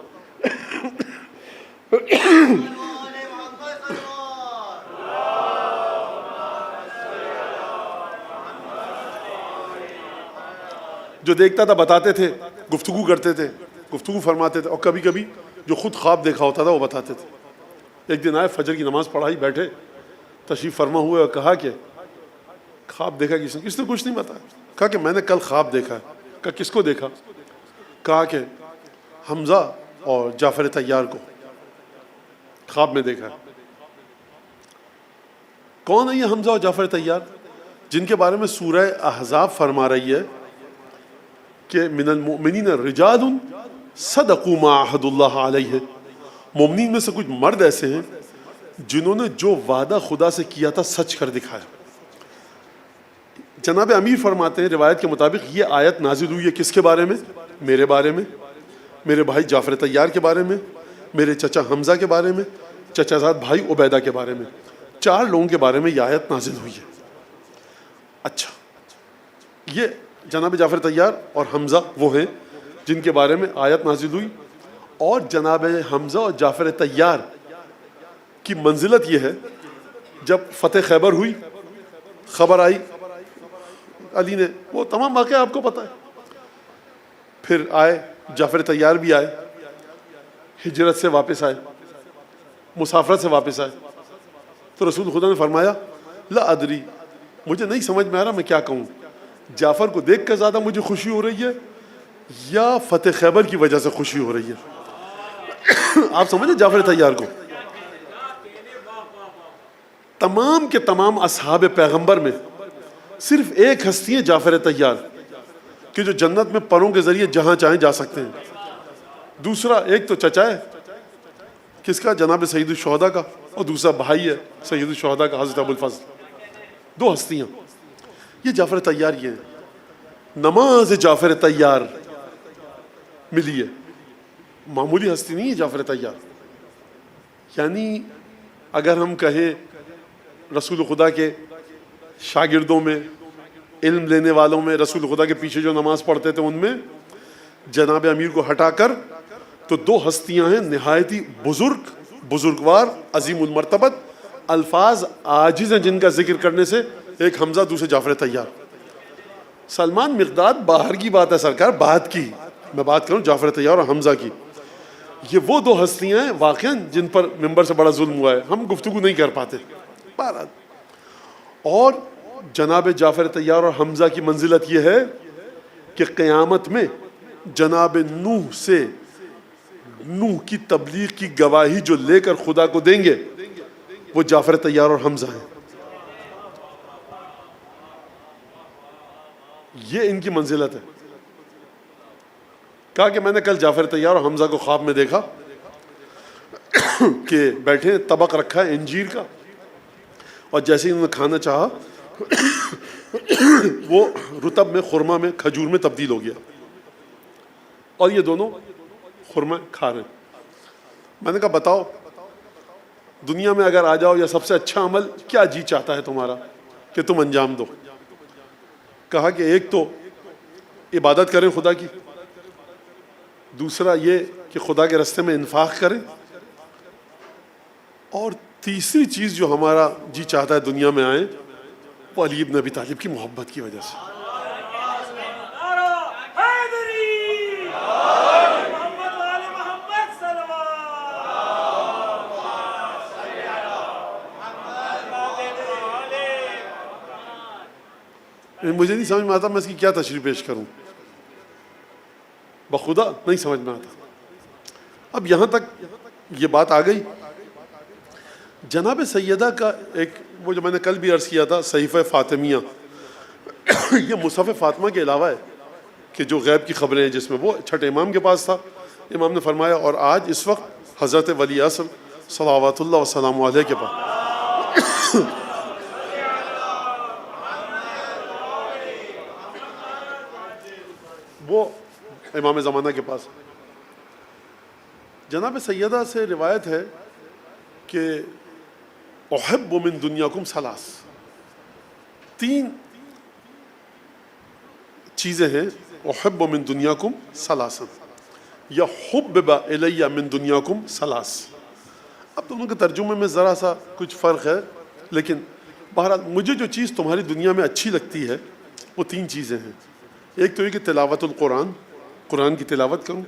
جو دیکھتا تھا بتاتے تھے، گفتگو کرتے تھے، گفتگو فرماتے تھے، اور کبھی کبھی جو خود خواب دیکھا ہوتا تھا وہ بتاتے تھے. ایک دن آئے، فجر کی نماز پڑھائی، بیٹھے، تشریف فرما ہوئے اور کہا کہ خواب دیکھا کس نے کچھ نہیں بتایا. کہا کہ میں نے کل خواب دیکھا ہے. کہا کس کو دیکھا؟ کہا کہ حمزہ اور جعفر طیار کو خواب میں دیکھا. کون ہے یہ حمزہ اور جعفر طیار؟ جن کے بارے میں سورہ احزاب فرما رہی ہے کہ من المؤمنین رجال صدقوا ما عاهدوا اللہ علیہ. مومنین میں سے کچھ مرد ایسے ہیں جنہوں نے جو وعدہ خدا سے کیا تھا سچ کر دکھایا. جناب امیر فرماتے ہیں روایت کے مطابق یہ آیت نازل ہوئی ہے کس کے بارے میں؟ میرے بارے میں، میرے بھائی جعفر طیار کے بارے میں، میرے چچا حمزہ کے بارے میں، چچا زاد بھائی عبیدہ کے بارے میں. 4 لوگوں کے بارے میں یہ آیت نازل ہوئی ہے. اچھا، یہ جناب جعفر طیار اور حمزہ وہ ہیں جن کے بارے میں آیت نازل ہوئی. اور جناب حمزہ اور جعفر طیار کی منزلت یہ ہے، جب فتح خیبر ہوئی، خبر آئی علی نے، وہ تمام واقعہ آپ کو پتہ ہے. پھر آئے، جعفر طیار بھی آئے، ہجرت سے واپس آئے، مسافرت سے واپس آئے. تو رسول خدا نے فرمایا لا ادری، مجھے نہیں سمجھ میں آ رہا میں کیا کہوں. جعفر کو دیکھ کر زیادہ مجھے خوشی ہو رہی ہے یا فتح خیبر کی وجہ سے خوشی ہو رہی ہے؟ آپ سمجھیں جعفر طیار کو. تمام کے تمام اصحاب پیغمبر میں صرف ایک ہستی ہے جعفر طیار کہ جو جنت میں پروں کے ذریعے جہاں چاہیں جا سکتے ہیں. دوسرا ایک تو چچا ہے کس کا؟ جناب سید الشہداء کا، اور دوسرا بھائی ہے سید الشہداء کا حضرت ابو الفضل. 2 ہستیاں. یہ جعفر طیار یہ ہے. نماز جعفر طیار ملی ہے، معمولی ہستی نہیں ہے جعفر طیار. یعنی اگر ہم کہیں رسول خدا کے شاگردوں میں، علم لینے والوں میں، رسول خدا کے پیچھے جو نماز پڑھتے تھے ان میں جناب امیر کو ہٹا کر تو 2 ہستیاں ہیں نہایتی بزرگوار، عظیم المرتبت، الفاظ عاجز ہیں جن کا ذکر کرنے سے. ایک حمزہ، دوسرے جعفر طیار. سلمان مقداد باہر کی بات ہے سرکار، بات کی میں بات کروں جعفر طیار اور حمزہ کی. یہ وہ 2 ہستیاں ہیں واقعا جن پر ممبر سے بڑا ظلم ہوا ہے، ہم گفتگو نہیں کر پاتے. اور جناب جعفر طیار اور حمزہ کی منزلت یہ ہے کہ قیامت میں جناب نوح کی تبلیغ کی گواہی جو لے کر خدا کو دیں گے وہ جعفر طیار اور حمزہ ہیں. یہ ان کی منزلت ہے. کہا کہ میں نے کل جعفر طیار اور حمزہ کو خواب میں دیکھا کہ بیٹھے، طبق رکھا ہے انجیر کا، اور جیسے ہی انہوں نے کھانا چاہا وہ رطب میں، خرما میں، کھجور میں تبدیل ہو گیا، اور یہ دونوں خرما کھا رہے ہیں. میں نے کہا بتاؤ دنیا میں اگر آ جاؤ یا سب سے اچھا عمل کیا جی چاہتا ہے تمہارا کہ تم انجام دو؟ کہا کہ ایک تو عبادت کریں خدا کی، دوسرا یہ کہ خدا کے راستے میں انفاق کریں، اور تیسری چیز جو ہمارا جی چاہتا ہے دنیا میں آئیں وہ علی بن ابی طالب کی محبت کی وجہ سے. مجھے نہیں سمجھ میں آتا میں اس کی کیا تشریح پیش کروں، بخدا نہیں سمجھ میں آتا. اب یہاں تک یہ بات آ گئی. جناب سیدہ کا ایک، وہ جو میں نے کل بھی عرض کیا تھا، صحیفہ فاطمیہ، یہ مصحف فاطمہ کے علاوہ ہے کہ جو غیب کی خبریں ہیں، جس میں وہ چھٹے امام کے پاس تھا. امام نے فرمایا اور آج اس وقت حضرت ولی اصل صلوات اللہ وسلام علیہ کے پاس وہ امام زمانہ کے پاس. جناب سیدہ سے روایت ہے کہ احب من دنیاکم ثلاث، 3 چیزیں ہیں. احب من دنیاکم ثلاثا یا حبب الی من دنیاکم ثلاث. اب دونوں کے ترجمے میں ذرا سا کچھ فرق ہے، لیکن بہرحال مجھے جو چیز تمہاری دنیا میں اچھی لگتی ہے وہ 3 چیزیں ہیں. ایک تو یہ کہ تلاوت القرآن، قرآن کی تلاوت کروں،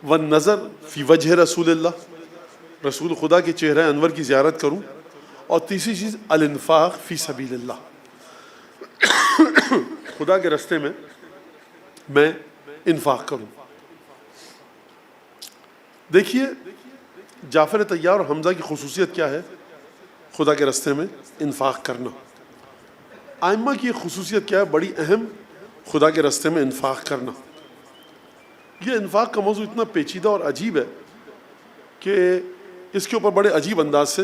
والنظر فی وجہ رسول اللہ، رسول خدا کے چہرہ انور کی زیارت کروں، اور تیسری چیز الانفاق فی سبیل اللہ، خدا کے راستے میں انفاق کروں. دیکھیے جعفر طیار اور حمزہ کی خصوصیت کیا ہے خدا کے راستے میں انفاق کرنا. ائمہ کی خصوصیت کیا ہے بڑی اہم، خدا کے راستے میں انفاق کرنا. یہ انفاق کا موضوع اتنا پیچیدہ اور عجیب ہے کہ اس کے اوپر بڑے عجیب انداز سے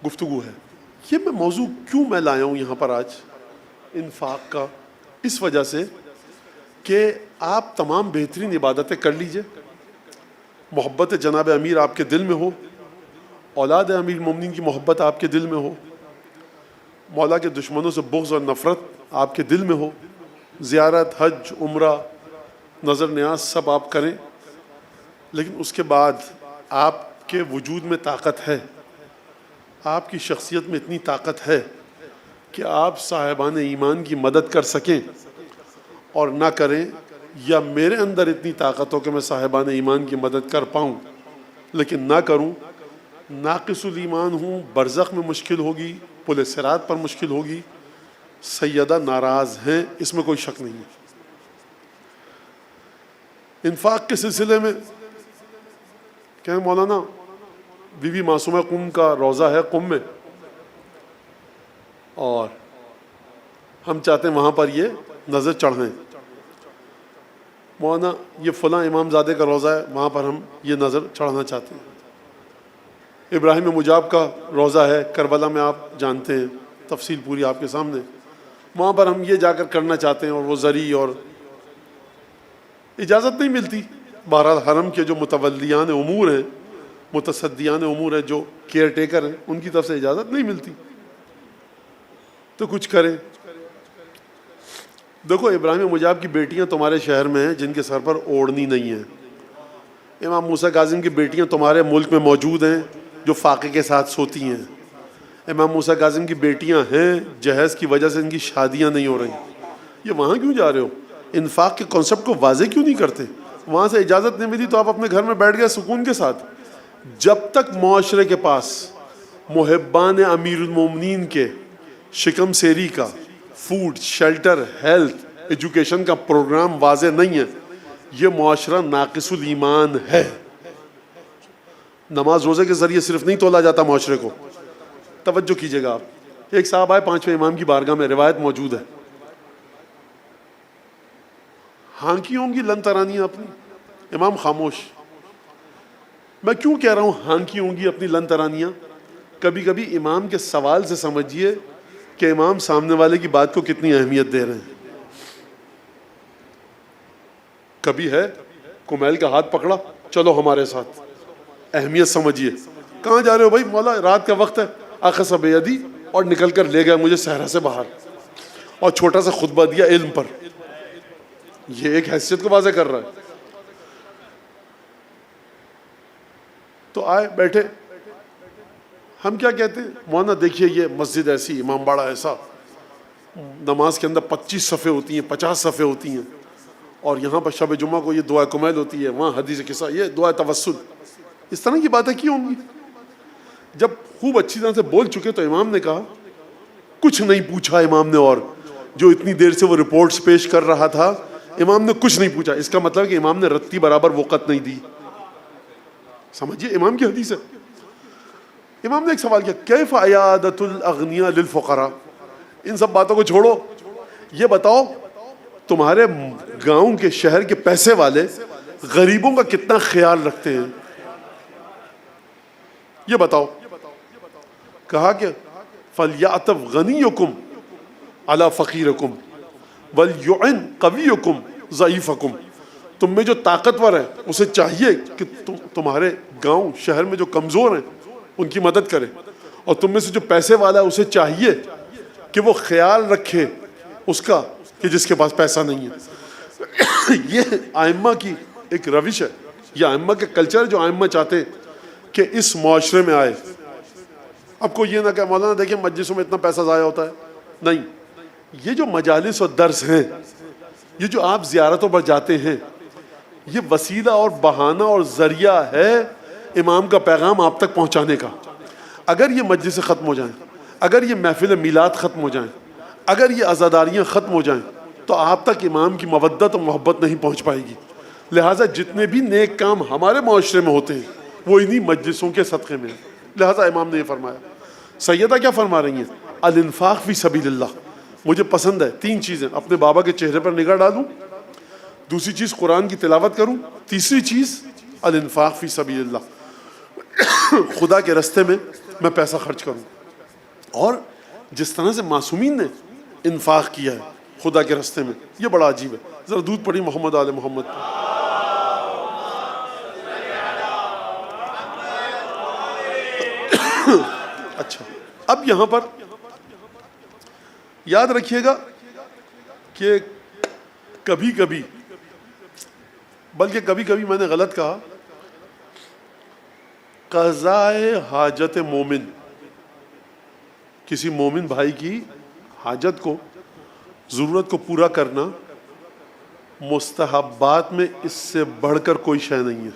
گفتگو ہے. یہ موضوع کیوں میں لایا ہوں یہاں پر آج انفاق کا؟ اس وجہ سے کہ آپ تمام بہترین عبادتیں کر لیجئے، محبت جناب امیر آپ کے دل میں ہو، اولاد امیر المومنین کی محبت آپ کے دل میں ہو، مولا کے دشمنوں سے بغض اور نفرت آپ کے دل میں ہو، زیارت، حج، عمرہ، نظر نیاز سب آپ کریں، لیکن اس کے بعد آپ کے وجود میں طاقت ہے، آپ کی شخصیت میں اتنی طاقت ہے کہ آپ صاحبان ایمان کی مدد کر سکیں اور نہ کریں، یا میرے اندر اتنی طاقت ہو کہ میں صاحبان ایمان کی مدد کر پاؤں لیکن نہ کروں، ناقص الایمان ہوں، برزخ میں مشکل ہوگی، پل صراط پر مشکل ہوگی. سیدہ ناراض ہیں، اس میں کوئی شک نہیں ہے. انفاق کے سلسلے میں کہ مولانا بی بی معصومہ قم کا روضہ ہے قم میں، اور ہم چاہتے ہیں وہاں پر یہ نظر چڑھائیں. مولانا یہ فلاں امام زادے کا روضہ ہے، وہاں پر ہم یہ نظر چڑھانا چاہتے ہیں. ابراہیم مجاب کا روضہ ہے کربلا میں، آپ جانتے ہیں، تفصیل پوری آپ کے سامنے، وہاں پر ہم یہ جا کر کرنا چاہتے ہیں، اور وہ زری اور اجازت نہیں ملتی. بہرحال حرم کے جو متولیان امور ہیں، متصدیان امور ہیں، جو کیئر ٹیکر ہیں، ان کی طرف سے اجازت نہیں ملتی تو کچھ کریں. دیکھو ابراہیم مجاب کی بیٹیاں تمہارے شہر میں ہیں جن کے سر پر اوڑھنی نہیں ہے. امام موسیٰ کاظم کی بیٹیاں تمہارے ملک میں موجود ہیں جو فاقے کے ساتھ سوتی ہیں. امام موسیٰ کاظم کی بیٹیاں ہیں، جہیز کی وجہ سے ان کی شادیاں نہیں ہو رہی. یہ وہاں کیوں جا رہے ہو؟ انفاق کے کانسیپٹ کو واضح کیوں نہیں کرتے؟ وہاں سے اجازت نہیں ملی تو آپ اپنے گھر میں بیٹھ گئے سکون کے ساتھ. جب تک معاشرے کے پاس محبان امیر المومنین کے شکم سیری کا، فوڈ، شیلٹر، ہیلتھ، ایجوکیشن کا پروگرام واضح نہیں ہے، یہ معاشرہ ناقص الایمان ہے. نماز روزے کے ذریعے صرف نہیں تولا جاتا معاشرے کو. توجہ کیجئے گا آپ. ایک صاحب آئے 5ویں امام کی بارگاہ میں، روایت موجود ہے، ہانکی ہوں گی لن ترانیاں اپنی. امام خاموش. میں کیوں کہہ رہا ہوں ہانکی ہوں گی اپنی لن ترانیاں؟ کبھی کبھی امام کے سوال سے سمجھیے کہ امام سامنے والے کی بات کو کتنی اہمیت دے رہے ہیں. کبھی ہے کمیل کا ہاتھ پکڑا، چلو ہمارے ساتھ، اہمیت سمجھیے. کہاں جا رہے ہو بھائی؟ مولا رات کا وقت ہے. اخذ بیدی، اور نکل کر لے گیا مجھے صحرا سے باہر، اور چھوٹا سا خطبہ دیا علم پر. یہ ایک حیثیت کو واضح کر رہا ہے. تو آئے بیٹھے، ہم کیا کہتے ہیں؟ مولانا دیکھیے یہ مسجد ایسی، امام باڑہ ایسا، نماز کے اندر 25 صفیں ہوتی ہیں، 50 صفیں ہوتی ہیں، اور یہاں پر شب جمعہ کو یہ دعا کمیل ہوتی ہے، وہاں حدیث قصہ، یہ دعا توسل. اس طرح کی باتیں کی ہوں گی. جب خوب اچھی طرح سے بول چکے تو امام نے کہا، کچھ نہیں پوچھا امام نے، اور جو اتنی دیر سے وہ رپورٹس پیش کر رہا تھا امام نے کچھ نہیں پوچھا. اس کا مطلب کہ امام نے رتی برابر وقت نہیں دی. سمجھیے امام کی حدیث ہے. امام نے ایک سوال کیا، کیف عیادت الاغنیاء للفقراء؟ ان سب باتوں کو چھوڑو، یہ بتاؤ تمہارے گاؤں کے، شہر کے پیسے والے غریبوں کا کتنا خیال رکھتے ہیں؟ یہ بتاؤ. کہا کہ فَلْيَعْتَفْ غَنِيُّكُمْ عَلَى فَقِيرِكُمْ وَلْيُعِنْ قَوِيُّكُمْ ضعیفکم، تم میں جو طاقتور ہے اسے چاہیے کہ تمہارے گاؤں شہر میں جو کمزور ہیں ان کی مدد کرے، اور تم میں سے جو پیسے والا ہے اسے چاہیے کہ وہ خیال رکھے اس کا کہ جس کے پاس پیسہ نہیں ہے۔ یہ ائمہ کی ایک روش ہے، یہ ائمہ کے کلچر ہے جو ائمہ چاہتے ہیں کہ اس معاشرے میں آئے۔ اب کوئی یہ نہ کہ مولانا دیکھیں مجلسوں میں اتنا پیسہ ضائع ہوتا ہے، نہیں، یہ جو مجالس اور درس ہیں، یہ جو آپ زیارتوں پر جاتے ہیں، یہ وسیلہ اور بہانہ اور ذریعہ ہے امام کا پیغام آپ تک پہنچانے کا۔ اگر یہ مجلس ختم ہو جائیں، اگر یہ محفل میلاد ختم ہو جائیں، اگر یہ عزاداریاں ختم ہو جائیں، تو آپ تک امام کی مودت اور محبت نہیں پہنچ پائے گی۔ لہٰذا جتنے بھی نیک کام ہمارے معاشرے میں ہوتے ہیں وہ انہی مجلسوں کے صدقے میں ہیں۔ لہٰذا امام نے یہ فرمایا۔ سیدہ کیا فرما رہی ہیں؟ الانفاق فی سبیل اللہ۔ مجھے پسند ہے 3 چیزیں، اپنے بابا کے چہرے پر نگاہ ڈالوں، دوسری چیز قرآن کی تلاوت کروں، تیسری چیز الانفاق فی سبیل اللہ، خدا کے راستے میں میں پیسہ خرچ کروں۔ اور جس طرح سے معصومین نے انفاق کیا ہے خدا کے راستے میں، یہ بڑا عجیب ہے۔ ذرا دودھ پڑھی محمد آل محمد۔ اچھا، اب یہاں پر یاد رکھیے گا کہ کبھی کبھی، بلکہ کبھی کبھی میں نے غلط کہا، قضائے حاجت مومن، کسی مومن بھائی کی حاجت کو، ضرورت کو پورا کرنا مستحبات میں اس سے بڑھ کر کوئی شے نہیں ہے۔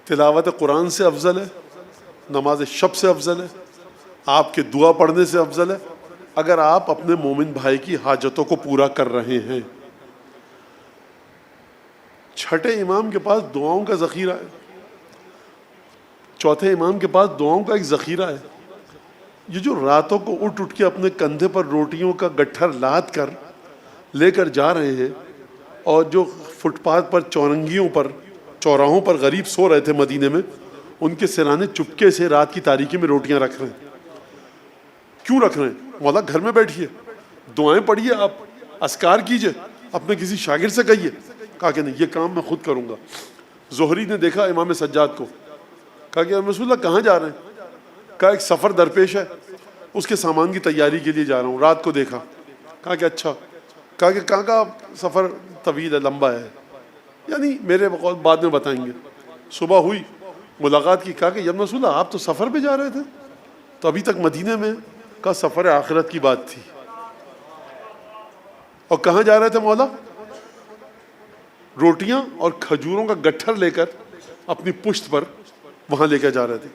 تلاوت قرآن سے افضل ہے، نماز شب سے افضل ہے، آپ کے دعا پڑھنے سے افضل ہے، اگر آپ اپنے مومن بھائی کی حاجتوں کو پورا کر رہے ہیں۔ چھٹے امام کے پاس دعاؤں کا ذخیرہ ہے، چوتھے امام کے پاس دعاؤں کا ایک ذخیرہ ہے۔ یہ جو راتوں کو اٹھ کے اپنے کندھے پر روٹیوں کا گٹھر لاد کر لے کر جا رہے ہیں، اور جو فٹ پاتھ پر چورنگیوں پر چوراہوں پر غریب سو رہے تھے مدینے میں، ان کے سرانے چپکے سے رات کی تاریکی میں روٹیاں رکھ رہے ہیں۔ کیوں رکھ رہے ہیں؟ مولا گھر میں بیٹھیے، دعائیں پڑھیے، آپ اذکار کیجئے، اپنے کسی شاگرد سے کہیے۔ کہا کہ نہیں، یہ کام میں خود کروں گا۔ زہری نے دیکھا امام سجاد کو، کہا کہ رسول اللہ کہاں جا رہے ہیں؟ کہا ایک سفر درپیش ہے، اس کے سامان کی تیاری کے لیے جا رہا ہوں۔ رات کو دیکھا، کہا کہ اچھا، کہا کہ کہاں کا سفر؟ طویل ہے، لمبا ہے، یعنی میرے بعد میں بتائیں گے۔ صبح ہوئی، ملاقات کی، کہا کہ یا رسول اللہ آپ تو سفر پہ جا رہے تھے، تو ابھی تک مدینے میں؟ کہا سفر آخرت کی بات تھی۔ اور کہاں جا رہے تھے مولا؟ روٹیاں اور کھجوروں کا گٹھر لے کر اپنی پشت پر وہاں لے کے جا رہے تھے۔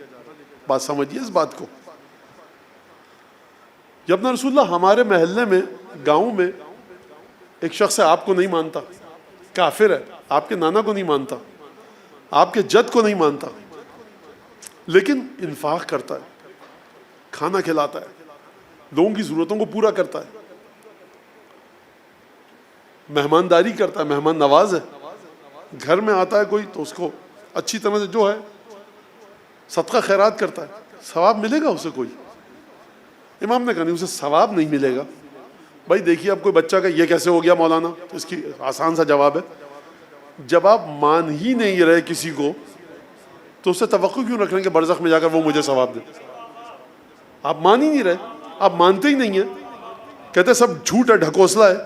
بات سمجھیے اس بات کو۔ جب نا رسول اللہ ہمارے محلے میں، گاؤں میں ایک شخص ہے، آپ کو نہیں مانتا، کافر ہے، آپ کے نانا کو نہیں مانتا، آپ کے جد کو نہیں مانتا، لیکن انفاق کرتا ہے، کھانا کھلاتا ہے، لوگوں کی ضرورتوں کو پورا کرتا ہے، مہمانداری کرتا ہے، مہمان نواز ہے، گھر میں آتا ہے کوئی تو اس کو اچھی طرح سے جو ہے صدقہ خیرات کرتا ہے، ثواب ملے گا اسے؟ کوئی؟ امام نے کہا نہیں، اسے ثواب نہیں ملے گا۔ بھائی دیکھیے، اب کوئی بچہ کا یہ کیسے ہو گیا مولانا، اس کی آسان سا جواب ہے، جب آپ مان ہی نہیں رہے کسی کو تو اس سے توقع کیوں رکھ رہے ہیں کہ برزخ میں جا کر وہ مجھے ثواب دے؟ آپ مان ہی نہیں رہے، آپ مانتے ہی نہیں ہیں، کہتے سب جھوٹ ہے، ڈھکوسلا ہے،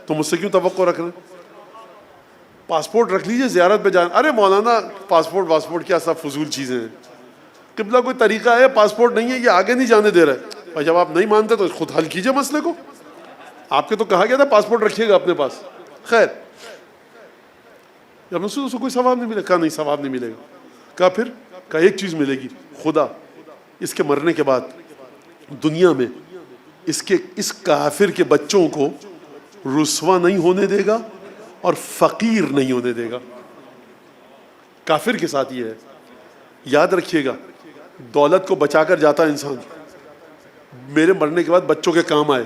تو مجھ سے کیوں توقع رکھ رہے ہیں؟ پاسپورٹ رکھ لیجئے، زیارت پہ جانا۔ ارے مولانا پاسپورٹ کیا، سب فضول چیزیں ہیں۔ قبلہ کوئی طریقہ ہے، پاسپورٹ نہیں ہے، یہ آگے نہیں جانے دے رہے۔ اور جب آپ نہیں مانتے تو خود حل کیجئے مسئلے کو۔ آپ کے تو کہا گیا تھا پاسپورٹ رکھیے گا اپنے پاس۔ خیر، جب اس کو کوئی ثواب نہیں ملے، کہا نہیں ثواب نہیں ملے گا۔ کہا پھر؟ کہا ایک چیز ملے گی، خدا اس کے مرنے کے بعد دنیا میں اس کافر کے بچوں کو رسوا نہیں ہونے دے گا اور فقیر نہیں ہونے دے گا۔ کافر کے ساتھ یہ ہے، یاد رکھیے گا، دولت کو بچا کر جاتا ہے انسان، میرے مرنے کے بعد بچوں کے کام آئے،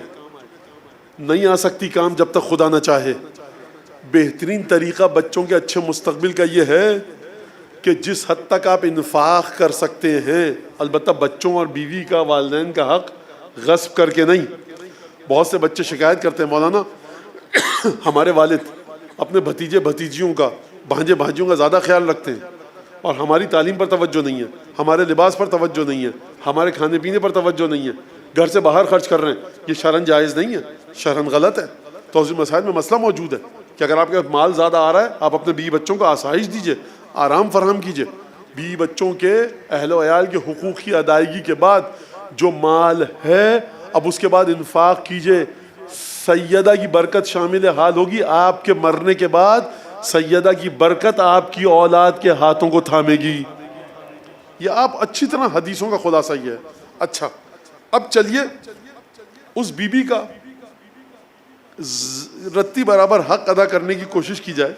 نہیں آ سکتی کام جب تک خدا نہ چاہے۔ بہترین طریقہ بچوں کے اچھے مستقبل کا یہ ہے کہ جس حد تک آپ انفاق کر سکتے ہیں، البتہ بچوں اور بیوی کا، والدین کا حق غصب کر کے نہیں۔ بہت سے بچے شکایت کرتے ہیں مولانا ہمارے والد اپنے بھتیجے بھتیجیوں کا، بھانجے بھانجیوں کا زیادہ خیال رکھتے ہیں، اور ہماری تعلیم پر توجہ نہیں ہے، ہمارے لباس پر توجہ نہیں ہے، ہمارے کھانے پینے پر توجہ نہیں ہے، گھر سے باہر خرچ کر رہے ہیں، یہ شرعاً جائز نہیں ہے، شرعاً غلط ہے۔ توضیح مسائل میں مسئلہ موجود ہے کہ اگر آپ کے مال زیادہ آ رہا ہے، آپ اپنے بیوی بچوں کو آسائش دیجئے، آرام فراہم کیجئے، بیوی بچوں کے اہل و عیال کے حقوق کی ادائیگی کے بعد جو مال ہے اب اس کے بعد انفاق کیجئے۔ سیدہ کی برکت شامل حال ہوگی، آپ کے مرنے کے بعد سیدہ کی برکت آپ کی اولاد کے ہاتھوں کو تھامے گی۔ یہ آپ اچھی طرح حدیثوں کا خلاصہ یہ ہے۔ اچھا، اب چلیے اس بی بی کا رتی برابر حق ادا کرنے کی کوشش کی جائے۔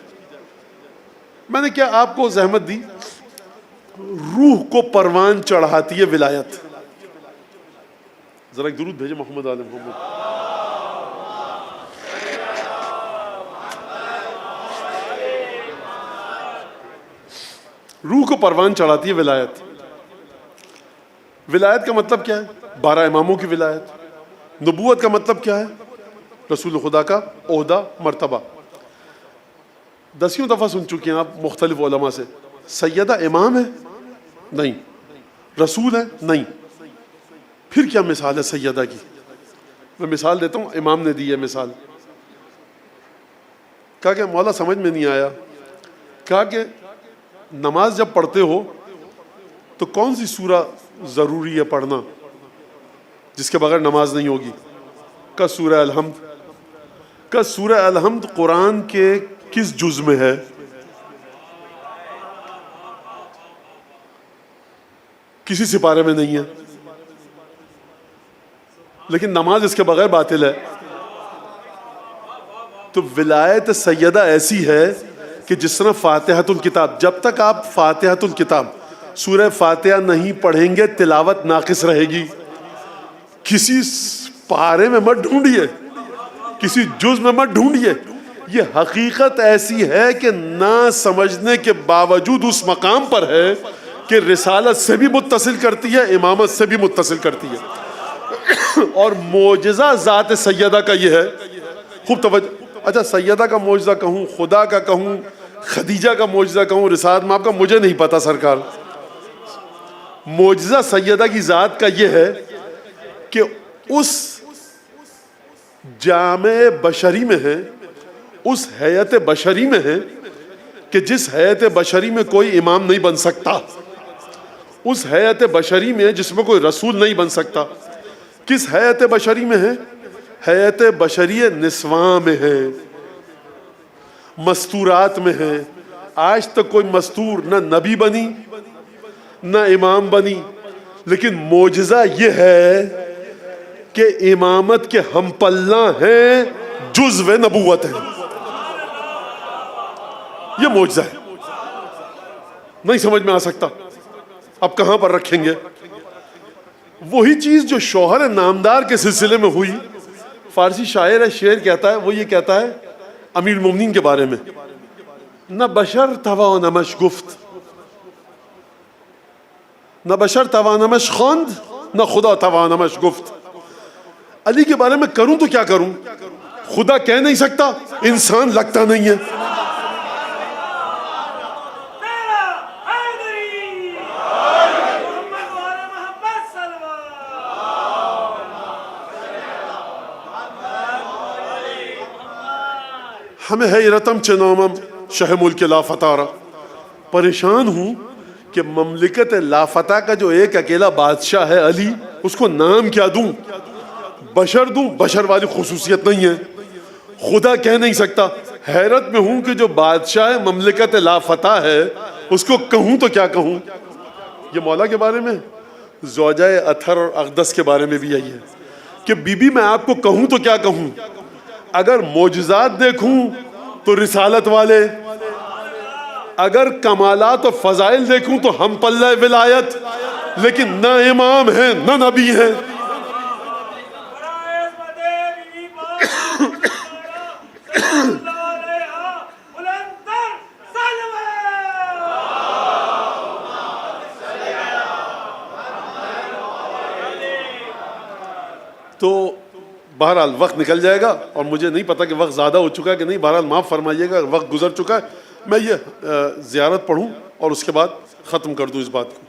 میں نے کیا آپ کو زحمت دی؟ روح کو پروان چڑھاتی ہے ولایت۔ ذرا ایک درود بھیجے محمد آل محمد۔ روح کو پروان چڑھاتی ہے ولایت۔ ولایت کا مطلب کیا ہے؟ 12 اماموں کی ولایت۔ نبوت کا مطلب کیا ہے؟ رسول خدا کا عہدہ، مرتبہ۔ 10 دفعہ سن چکے ہیں آپ مختلف علماء سے۔ سیدہ امام ہے؟ نہیں۔ رسول ہے؟ نہیں۔ پھر کیا مثال ہے سیدہ کی؟ میں مثال دیتا ہوں، امام نے دی ہے مثال۔ کہا کہ مولا سمجھ میں نہیں آیا، کہا کہ نماز جب پڑھتے ہو تو کون سی سورہ ضروری ہے پڑھنا جس کے بغیر نماز نہیں ہوگی؟ کا سورہ الحمد۔ کا سورہ الحمد قرآن کے کس جز میں ہے؟ کسی سپارے میں نہیں ہے، لیکن نماز اس کے بغیر باطل ہے۔ تو ولایت سیدہ ایسی ہے کہ جس طرح فاتحۃ الکتاب، جب تک آپ فاتحۃ الکتاب سورہ فاتحہ نہیں پڑھیں گے تلاوت ناقص رہے گی۔ کسی پارے میں مت ڈھونڈیے، کسی جز میں مت ڈھونڈیے، یہ حقیقت ایسی ہے کہ نہ سمجھنے کے باوجود اس مقام پر ہے کہ رسالت سے بھی متصل کرتی ہے، امامت سے بھی متصل کرتی ہے۔ اور معجزہ ذات سیدہ کا یہ ہے، خوب توجہ۔ اچھا، سیدہ کا معجزہ کہوں، خدا کا کہوں، خدیجہ کا معجزہ کہوں، رسالت مآب کا، مجھے نہیں پتا سرکار۔ معجزہ سیدہ کی ذات کا یہ ہے کہ اس جامع بشری میں ہے، اس حیات بشری میں ہے کہ جس حیات بشری میں کوئی امام نہیں بن سکتا، اس حیات بشری میں جس میں کوئی رسول نہیں بن سکتا۔ کس حیات بشری میں ہے؟ حیات بشری نسواں میں ہے، مستورات میں ہے۔ آج تک کوئی مستور نہ نبی بنی نہ امام بنی، لیکن معجزہ یہ ہے کہ امامت کے ہم پلہ ہیں، جزو نبوت ہے۔ یہ معجزہ ہے، نہیں سمجھ میں آ سکتا، اب کہاں پر رکھیں گے؟ وہی چیز جو شوہر نامدار کے سلسلے میں ہوئی۔ فارسی شاعر ہے، شعر کہتا ہے، وہ یہ کہتا ہے امیر المومنین کے بارے میں، نہ بشر توانمش گفت، نہ بشر توانمش خواند، نہ خدا توانمش گفت۔ علی کے بارے میں کروں تو کیا کروں؟ خدا کہہ نہیں سکتا، انسان لگتا نہیں ہے۔ ہمیں حیرتم چنامم شہ ملک لافتارہ، پریشان ہوں کہ مملکت لافتہ کا جو ایک اکیلا بادشاہ ہے علی، اس کو نام کیا دوں؟ بشر دوں؟ بشر والی خصوصیت نہیں ہے، خدا کہہ نہیں سکتا۔ حیرت میں ہوں کہ جو بادشاہ مملکت لافتہ ہے اس کو کہوں تو کیا کہوں؟ یہ مولا کے بارے میں۔ زوجہ اطہر اور اقدس کے بارے میں بھی یہی ہے کہ بی بی میں آپ کو کہوں تو کیا کہوں؟ اگر معجزات دیکھوں تو رسالت والے، اگر کمالات و فضائل دیکھوں تو ہم پلہ ولایت، لیکن نہ امام ہیں نہ نبی ہیں۔ تو بہرحال وقت نکل جائے گا اور مجھے نہیں پتا کہ وقت زیادہ ہو چکا ہے کہ نہیں، بہرحال معاف فرمائیے گا، وقت گزر چکا ہے. میں یہ زیارت پڑھوں اور اس کے بعد ختم کر دوں اس بات کو.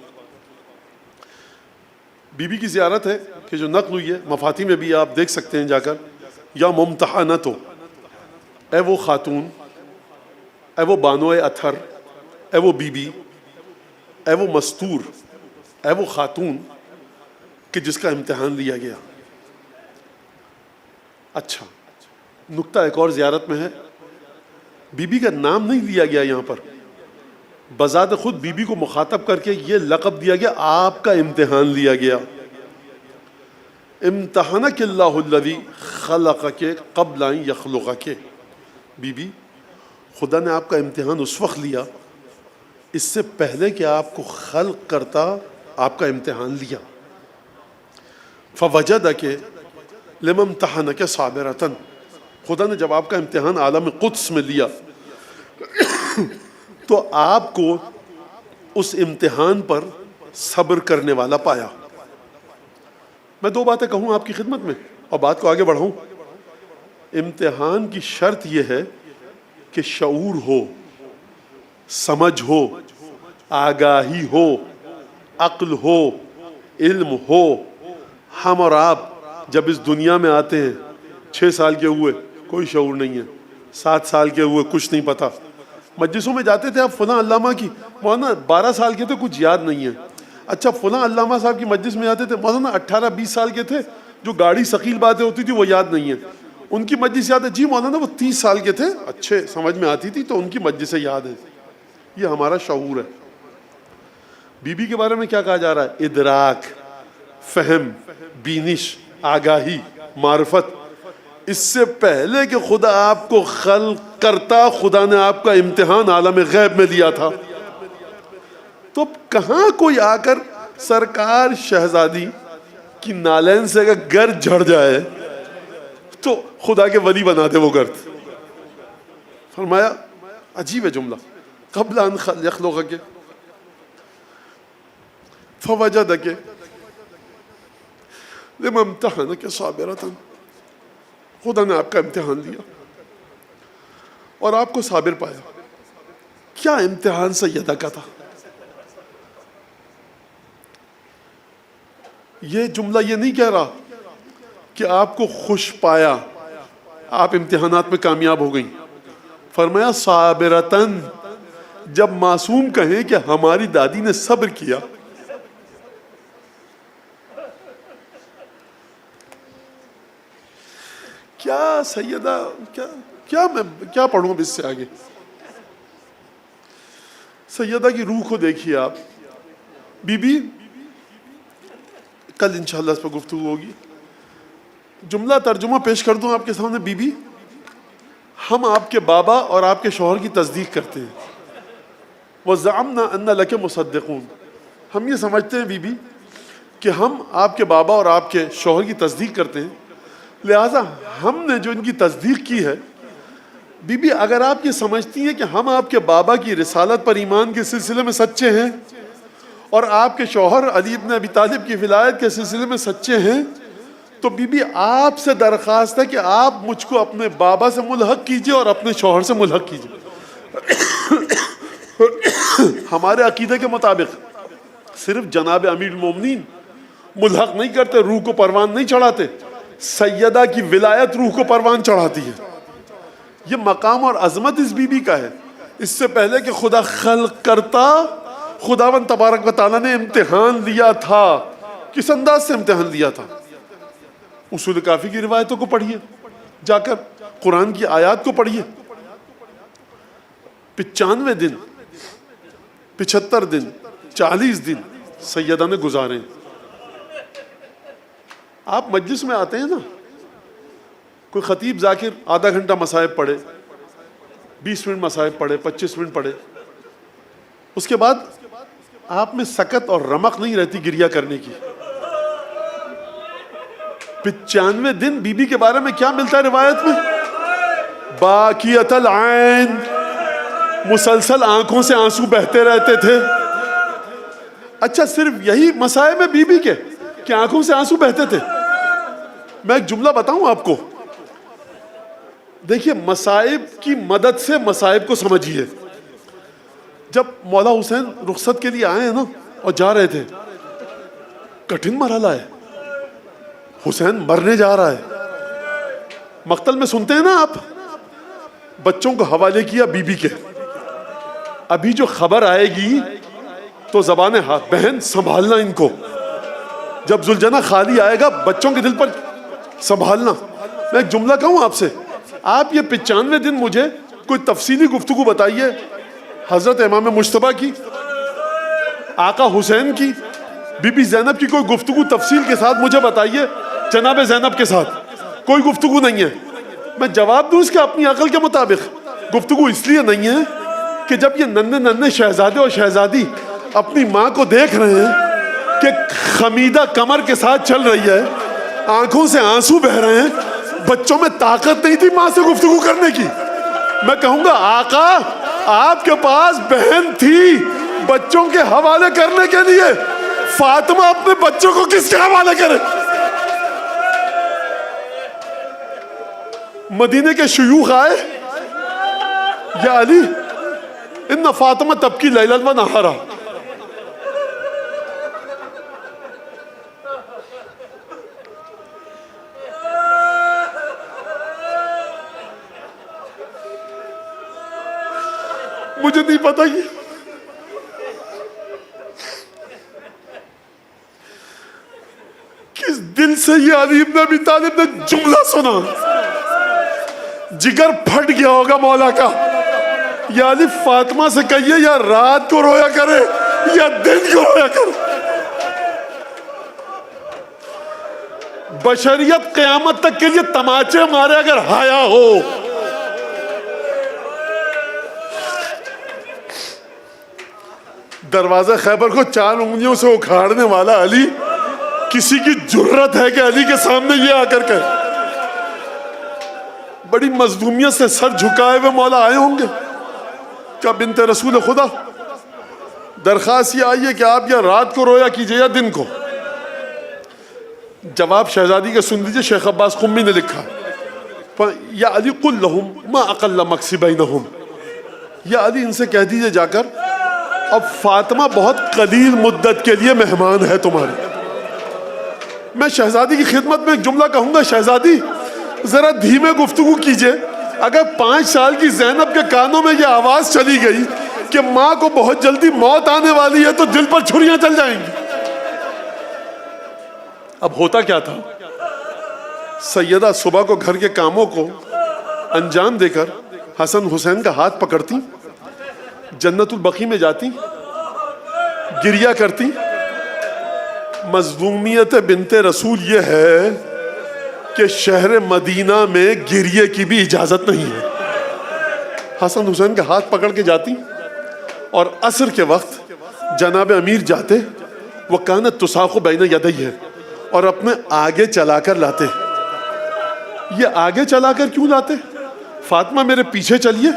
بی بی کی زیارت ہے کہ جو نقل ہوئی ہے مفاتی میں بھی آپ دیکھ سکتے ہیں جا کر. یا ممتحنتو، اے وہ خاتون، اے وہ بانوئے اطہر، اے وہ بی بی، اے وہ مستور، اے وہ خاتون کہ جس کا امتحان لیا گیا. اچھا نکتہ ایک اور زیارت میں ہے، بی بی کا نام نہیں دیا گیا یہاں پر، بذات خود بی بی کو مخاطب کر کے یہ لقب دیا گیا، آپ کا امتحان لیا گیا. امتحنک اللہ الذی خلقک قبل ان یخلقک. بی بی، خدا نے آپ کا امتحان اس وقت لیا اس سے پہلے کہ آپ کو خلق کرتا آپ کا امتحان لیا. فوجدک لما امتحنک صابرۃ. خدا نے جب آپ کا امتحان عالم قدس میں لیا تو آپ کو اس امتحان پر صبر کرنے والا پایا. میں دو باتیں کہوں آپ کی خدمت میں اور بات کو آگے بڑھاؤں. امتحان کی شرط یہ ہے کہ شعور ہو، سمجھ ہو، آگاہی ہو، عقل ہو، علم ہو. ہم اور آپ جب اس دنیا میں آتے ہیں 6 سال کے ہوئے کوئی شعور نہیں ہے، 7 سال کے ہوئے کچھ نہیں پتا. مجلسوں میں جاتے تھے آپ فلاں علامہ کی، مولانا 12 سال کے تھے کچھ یاد نہیں ہے. اچھا فلاں علامہ صاحب کی مجلس میں آتے تھے، مولانا 18-20 سال کے تھے، جو گاڑی ثقیل باتیں ہوتی تھی وہ یاد نہیں ہے. ان کی مجلس یاد ہے، جی مولانا وہ 30 سال کے تھے، اچھے سمجھ میں آتی تھی تو ان کی مجلسیں یاد ہے. یہ ہمارا شعور ہے. بی بی کے بارے میں کیا کہا جا رہا ہے؟ ادراک، فہم، بینش، آگاہی، معرفت. اس سے پہلے کہ خدا آپ کو خلق کرتا خدا نے آپ کا امتحان عالم غیب میں لیا تھا. تو کہاں کوئی آ کر سرکار شہزادی کی نالین سے اگر گرد جھڑ جائے تو خدا کے ولی بنا دے وہ گرد. فرمایا عجیب ہے جملہ، قبل ان یخلقک فوجدک لما امتحنک صابرۃ. خدا نے آپ کا امتحان لیا اور آپ کو صابر پایا. کیا امتحان سیدہ کا تھا؟ یہ جملہ یہ نہیں کہہ رہا کہ آپ کو خوش پایا، آپ امتحانات میں کامیاب ہو گئیں. فرمایا صابرتن. جب معصوم کہیں کہ ہماری دادی نے صبر کیا، کیا سیدہ، کیا میں کیا پڑھوں اب اس سے آگے. سیدہ کی روح کو دیکھیے آپ. بی بی کل انشاءاللہ اس پر گفتگو ہوگی. جملہ ترجمہ پیش کر دوں آپ کے سامنے. بی بی، ہم آپ کے بابا اور آپ کے شوہر کی تصدیق کرتے ہیں. وَزَعَمْنَا أَنَّ لَكَ مُصَدِّقُونَ. ہم یہ سمجھتے ہیں بی بی کہ ہم آپ کے بابا اور آپ کے شوہر کی تصدیق کرتے ہیں، لہٰذا ہم نے جو ان کی تصدیق کی ہے. بی بی اگر آپ یہ سمجھتی ہیں کہ ہم آپ کے بابا کی رسالت پر ایمان کے سلسلے میں سچے ہیں اور آپ کے شوہر علی بن ابی طالب کی ولایت کے سلسلے میں سچے ہیں، تو بی بی آپ سے درخواست ہے کہ آپ مجھ کو اپنے بابا سے ملحق کیجئے اور اپنے شوہر سے ملحق کیجئے. ہمارے عقیدے کے مطابق صرف جناب امیر المومنین ملحق نہیں کرتے، روح کو پروان نہیں چڑھاتے. سیدہ کی ولایت روح کو پروان چڑھاتی ہے. یہ مقام اور عظمت اس بی بی کا ہے. اس سے پہلے کہ خدا خلق کرتا خداوند تبارک و تعالیٰ نے امتحان لیا تھا. کس انداز سے امتحان لیا تھا؟ اصول کافی کی روایتوں کو پڑھیے، جا کر قرآن کی آیات کو پڑھیے. 95 دن، 75 دن، 40 دن سیدہ نے گزارے. آپ مجلس میں آتے ہیں نا، کوئی خطیب ذاکر آدھا گھنٹہ مصائب پڑھے، 20 منٹ مصائب پڑھے، 25 منٹ پڑھے، اس کے بعد آپ میں سکت اور رمق نہیں رہتی گریہ کرنے کی. 95 دن بی بی کے بارے میں کیا ملتا ہے روایت میں؟ باقیت العین، مسلسل آنکھوں سے آنسو بہتے رہتے تھے. اچھا صرف یہی مسائب ہے بی بی کے کہ آنکھوں سے آنسو بہتے تھے؟ میں ایک جملہ بتاؤں آپ کو, دیکھیے مصائب کی مدد سے مصائب کو سمجھیے. جب مولا حسین رخصت کے لیے آئے ہیں نا اور جا رہے تھے, کٹھن مرحلہ ہے, حسین مرنے جا رہا ہے. مقتل میں سنتے ہیں نا آپ, بچوں کو حوالے کیا بی بی کے. ابھی جو خبر آئے گی تو زبان ہاتھ, بہن سنبھالنا ان کو. جب ذوالجناح خالی آئے گا بچوں کے دل پر سنبھالنا. میں ایک جملہ کہوں آپ سے, آپ یہ 95 دن مجھے کوئی تفصیلی گفتگو بتائیے حضرت امام مجتبیٰ کی, آقا حسین کی, بی بی زینب کی کوئی گفتگو تفصیل کے ساتھ مجھے بتائیے. جناب زینب کے ساتھ کوئی گفتگو نہیں ہے. میں جواب دوں اس کے اپنی عقل کے مطابق. گفتگو اس لیے نہیں ہے کہ جب یہ ننھے ننھے شہزادے اور شہزادی اپنی ماں کو دیکھ رہے ہیں کہ خمیدہ کمر کے ساتھ چل رہی ہے, آنکھوں سے آنسو بہ رہے ہیں, بچوں میں طاقت نہیں تھی ماں سے گفتگو کرنے کی. میں کہوں گا آقا آپ کے پاس بہن تھی بچوں کے حوالے کرنے کے لیے, فاطمہ اپنے بچوں کو کس کے حوالے کرے؟ مدینے کے شیوخ آئے, یا علی ان فاطمہ تبکی لیلا و نہارا. مجھے نہیں پتا کس دل سے یہ علی ابن ابی طالب نے جملہ سنا, جگر پھٹ گیا ہوگا مولا کا. یا علی فاطمہ سے کہیے یا رات کو رویا کرے یا دن کو رویا کرے. بشریت قیامت تک کے لیے تماچے مارے اگر حیا ہو. دروازہ خیبر کو 4 انگلیوں سے اکھاڑنے والا علی, کسی کی جرت ہے کہ علی کے سامنے یہ آ کر کہ بڑی مظلومیت سے سر جھکائے ہوئے مولا آئے ہوں گے. کیا بنت رسول خدا درخواست یہ آئی ہے کہ آپ یا رات کو رویا کیجئے یا دن کو؟ جواب شہزادی کا سن لیجئے, شیخ عباس قمی نے لکھا, یا علی قل لہم ما اقل مقصی بینہم. یا علی ان سے کہہ دیجئے جا کر اب فاطمہ بہت قلیل مدت کے لیے مہمان ہے تمہاری. میں شہزادی کی خدمت میں ایک جملہ کہوں گا, شہزادی ذرا دھیمے گفتگو کیجئے. اگر 5 سال کی زینب کے کانوں میں یہ آواز چلی گئی کہ ماں کو بہت جلدی موت آنے والی ہے تو دل پر چھریاں چل جائیں گی. اب ہوتا کیا تھا, سیدہ صبح کو گھر کے کاموں کو انجام دے کر حسن حسین کا ہاتھ پکڑتی, جنت البقیع میں جاتی, گریہ کرتی. مظلومیت بنت رسول یہ ہے کہ شہر مدینہ میں گریے کی بھی اجازت نہیں ہے. حسن حسین کا ہاتھ پکڑ کے جاتی اور عصر کے وقت جناب امیر جاتے, وہ کانت تساق بین یدیہ, اور اپنے آگے چلا کر لاتے. یہ آگے چلا کر کیوں لاتے؟ فاطمہ میرے پیچھے چلیے.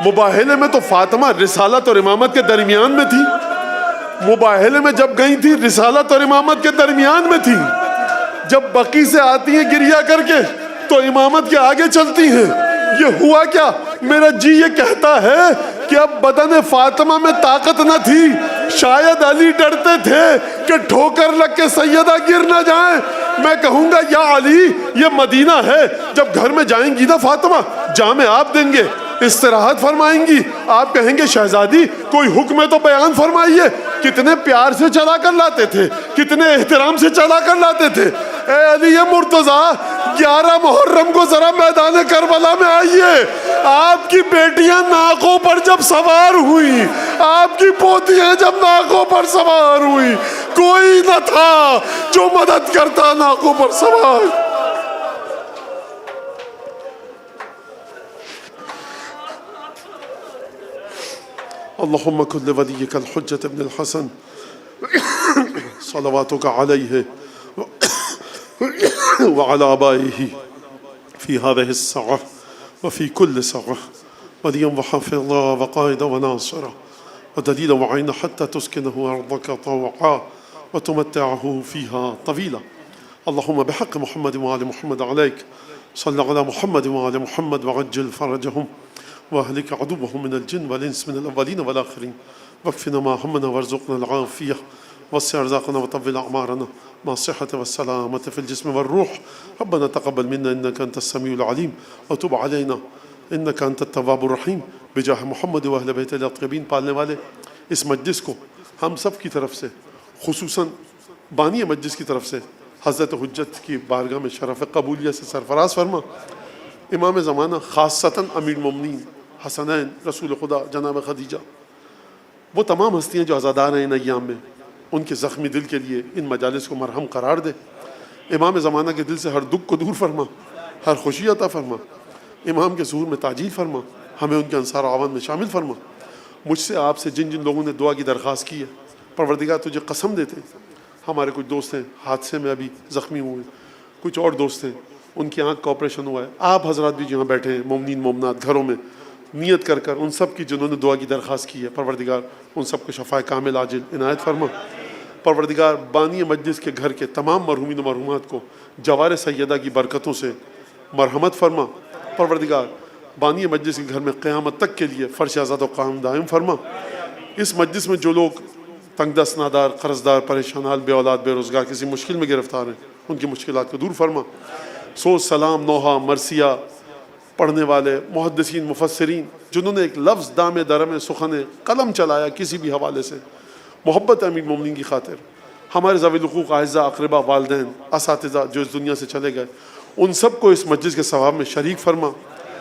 مباہلے میں تو فاطمہ رسالت اور امامت کے درمیان میں تھی. مباہلے میں جب گئی تھی رسالت اور امامت کے درمیان میں تھی. جب بقی سے آتی ہیں گریہ کر کے تو امامت کے آگے چلتی ہیں. یہ ہوا کیا؟ میرا جی یہ کہتا ہے کہ اب بدن فاطمہ میں طاقت نہ تھی. شاید علی ڈرتے تھے کہ ٹھوکر لگ کے سیدہ گر نہ جائیں. میں کہوں گا یا علی یہ مدینہ ہے, جب گھر میں جائیں گی نا فاطمہ جامع آپ دیں گے, استراحت فرمائیں گی. آپ کہیں گے شہزادی کوئی حکم تو بیان فرمائیے. کتنے پیار سے چلا کر لاتے تھے, کتنے احترام سے چلا کر لاتے تھے. اے علی مرتضیٰ 11 محرم کو ذرا میدان کربلا میں آئیے. آپ کی بیٹیاں ناقوں پر جب سوار ہوئی, آپ کی پوتیاں جب ناقوں پر سوار ہوئی, کوئی نہ تھا جو مدد کرتا ناقوں پر سوار. اللهم كن لوليك الحجة ابن الحسن صلواتك عليه وعلى آبائه في هذه الساعة وفي كل ساعة وليا وحافظا وقائدا وناصرا ودليلا وعينا حتى تسكنه أرضك طوعا وتمتعه فيها طويلا اللهم بحق محمد وآل محمد عليك صل على محمد وآل محمد وعجل فرجهم واهلك عدوهم من الجن والإنس من الأولين والآخرين واكفنا ما همنا وارزقنا العافية وسع أرزاقنا وطول أعمارنا مع الصحة والسلامة في الجسم والروح. ربنا تقبل منا إنك أنت السميع العليم وتب علينا إنك أنت التواب الرحيم بجاہ محمد و اہل بیت الطیبین. پالنے والے اس مجلس کو ہم سب کی طرف سے خصوصاً بانی مجلس کی طرف سے حضرت حجت کی بارگاہ میں شرف قبولیت سے سرفراز فرما. امام زمانہ خاصتاً امیر المومنین حسنین رسول خدا جناب خدیجہ، وہ تمام ہستیاں جو عزادار ہیں ان ایام میں، ان کے زخمی دل کے لیے ان مجالس کو مرہم قرار دے. امام زمانہ کے دل سے ہر دکھ کو دور فرما، ہر خوشی عطا فرما. امام کے ظہور میں تعجیل فرما، ہمیں ان کے انصار و اعوان میں شامل فرما. مجھ سے آپ سے جن جن لوگوں نے دعا کی درخواست کی ہے، پروردگار تجھے قسم دیتے ہیں. ہمارے کچھ دوست ہیں حادثے میں ابھی زخمی ہوئے، کچھ اور دوست ہیں ان کی آنکھ کا آپریشن ہوا ہے. آپ حضرات بھی جہاں بیٹھے ہیں مومنین مومنات گھروں میں نیت کر کر ان سب کی جنہوں نے دعا کی درخواست کی ہے، پروردگار ان سب کو شفاء کامل عاجل عنایت فرما. پروردگار بانی مجلس کے گھر کے تمام مرحومین و مرحومات کو جوار سیدہ کی برکتوں سے مرحمت فرما. پروردگار بانی مجلس کے گھر میں قیامت تک کے لیے فرش آزاد و قائم دائم فرما. اس مجلس میں جو لوگ تنگ دست نادار قرض دار پریشان حال بے اولاد بے روزگار کسی مشکل میں گرفتار ہیں، ان کی مشکلات کو دور فرما. سوز سلام نوحہ مرثیہ پڑھنے والے محدثین مفسرین جنہوں نے ایک لفظ دام درم سخن قلم چلایا کسی بھی حوالے سے محبت امیر مومنین کی خاطر، ہمارے ذوی الحقوق اعزاء اقربا والدین اساتذہ جو اس دنیا سے چلے گئے، ان سب کو اس مجلس کے ثواب میں شریک فرما،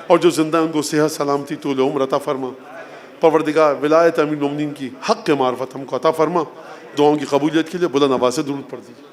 اور جو زندہ ہیں ان کو صحت سلامتی طول عمر عطا فرما. پروردگار ولایت امیر المومنین کی حق معرفت ہم کو عطا فرما. دعاؤں کی قبولیت کے لیے بلند آواز سے درود پڑھ دیجیے.